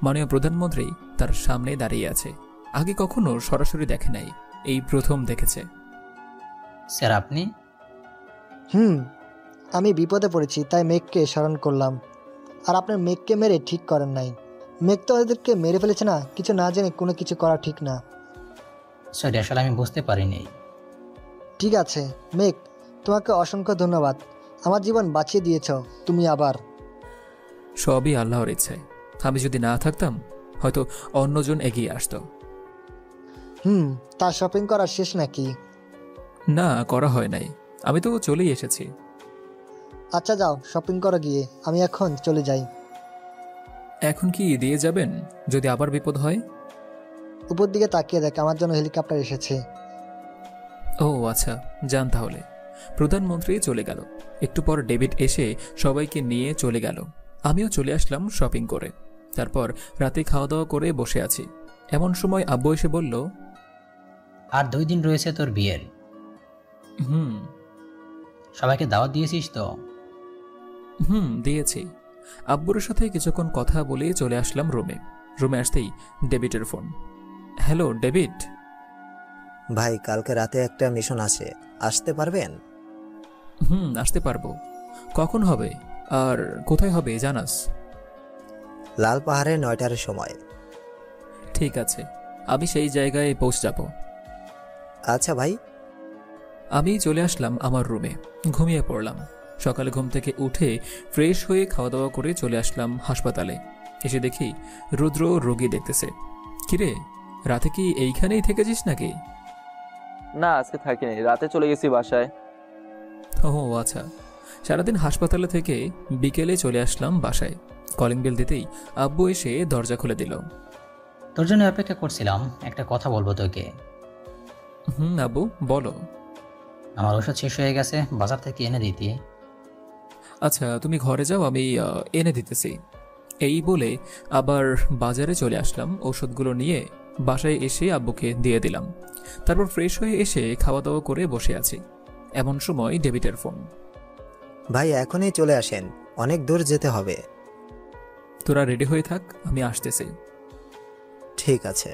S2: মাননীয় প্রধানমন্ত্রী তার সামনে দাঁড়িয়ে আছে। আগে কখনো সরাসরি দেখে নাই, এই প্রথম দেখেছে।
S5: স্যার আপনি?
S22: আমি বিপদে পড়েছি তাই মেঘকে স্মরণ করলাম। আর আপনার মেঘকে মেরে ঠিক করেন নাই। মেঘ তো ওদেরকে মেরে ফেলেছে না, কিছু না জেনে কোনো কিছু করা ঠিক না।
S5: সরি, আসলে আমি বুঝতে পারিনি।
S22: ঠিক আছে মেঘ, তোমাকে অসংখ্য ধন্যবাদ। আমার জীবন বাঁচিয়ে দিয়েছ তুমি আবার।
S2: সবই আল্লাহর ইচ্ছায়। আমি যদি না থাকতাম হয়তো অন্যজন এগিয়ে আসতো।
S22: তার শপিং করা শেষ নাকি?
S2: না, করা হয় নাই, আমি তো চলেই এসেছি।
S22: আচ্ছা যাও শপিং করো গিয়ে, আমি এখন চলে যাই।
S2: এখন কি দিয়ে যাবেন যদি আবার বিপদ হয়?
S22: উপর দিকে তাকিয়ে দেখ, আমার জন্য হেলিকপ্টার এসেছে।
S2: ও আচ্ছা, যান তাহলে। প্রধানমন্ত্রী চলে গেল। একটু পর ডেভিড এসে সবাইকে নিয়ে চলে গেল। আমিও চলে আসলাম শপিং করে। তারপর রাতে খাওয়া দাওয়া করে বসে আছি। এমন সময় আব্বু এসে বলল,
S5: আর 2 দিন রয়েছে তোর বিয়ের। সবাইকে দাওয়াত দিয়েছিস তো?
S2: দিয়েছি। আব্বুর সাথে কিছুক্ষণ কথা বলে চলে আসলাম রুমে। রুমে আসতেই ডেভিডের ফোন। Hello David.
S3: ভাই, কালকে রাতে একটা মিশন আছে, আসতে পারবেন?
S2: আসতে পারবো। কখন হবে আর কোথায় হবে জানাস?
S3: লাল পাহাড়ে 9টার সময়।
S2: ঠিক আছে, আমি সেই জায়গায় পৌঁছে যাব।
S3: আচ্ছা ভাই।
S2: আমি চলে আসলাম আমার রুমে, ঘুমিয়ে পড়লাম। সকালে ঘুম থেকে উঠে ফ্রেশ হয়ে খাওয়া দাওয়া করে চলে আসলাম হাসপাতালে। এসে দেখি রুদ্র রোগী দেখতেছে। কিরে, রাতে কি এইখানেই থেকেছিস নাকি?
S16: না, আজকে থাকিনি, রাতে চলে গেছি বাসায়।
S2: ও আচ্ছা। সারাদিন হাসপাতালে থেকে বিকেলে চলে আসলাম বাসায়। কলিং বেল দিতেই আব্বু এসে দরজা খুলে দিল।
S5: তোর জন্য অপেক্ষা করছিলাম, একটা কথা বলবো তোকে।
S2: আব্বু বলো।
S5: আমার ওষুধ শেষ হয়ে গেছে, বাজার থেকে এনে দিতি।
S2: আচ্ছা, তুমি ঘরে যাও, আমি এনে দিতেছি। এই বলে আবার বাজারে চলে আসলাম। ওষুধগুলো নিয়ে বাসায় এসে আব্বুকে দিয়ে দিলাম। তারপর ফ্রেশ হয়ে এসে খাওয়া দাওয়া করে বসে আছি। এমন সময় ডেভিডের ফোন।
S3: ভাই এখনই চলে আসেন, অনেক দূর যেতে হবে।
S2: তোরা রেডি হয়ে থাক, আমি আসতেছি।
S3: ঠিক আছে।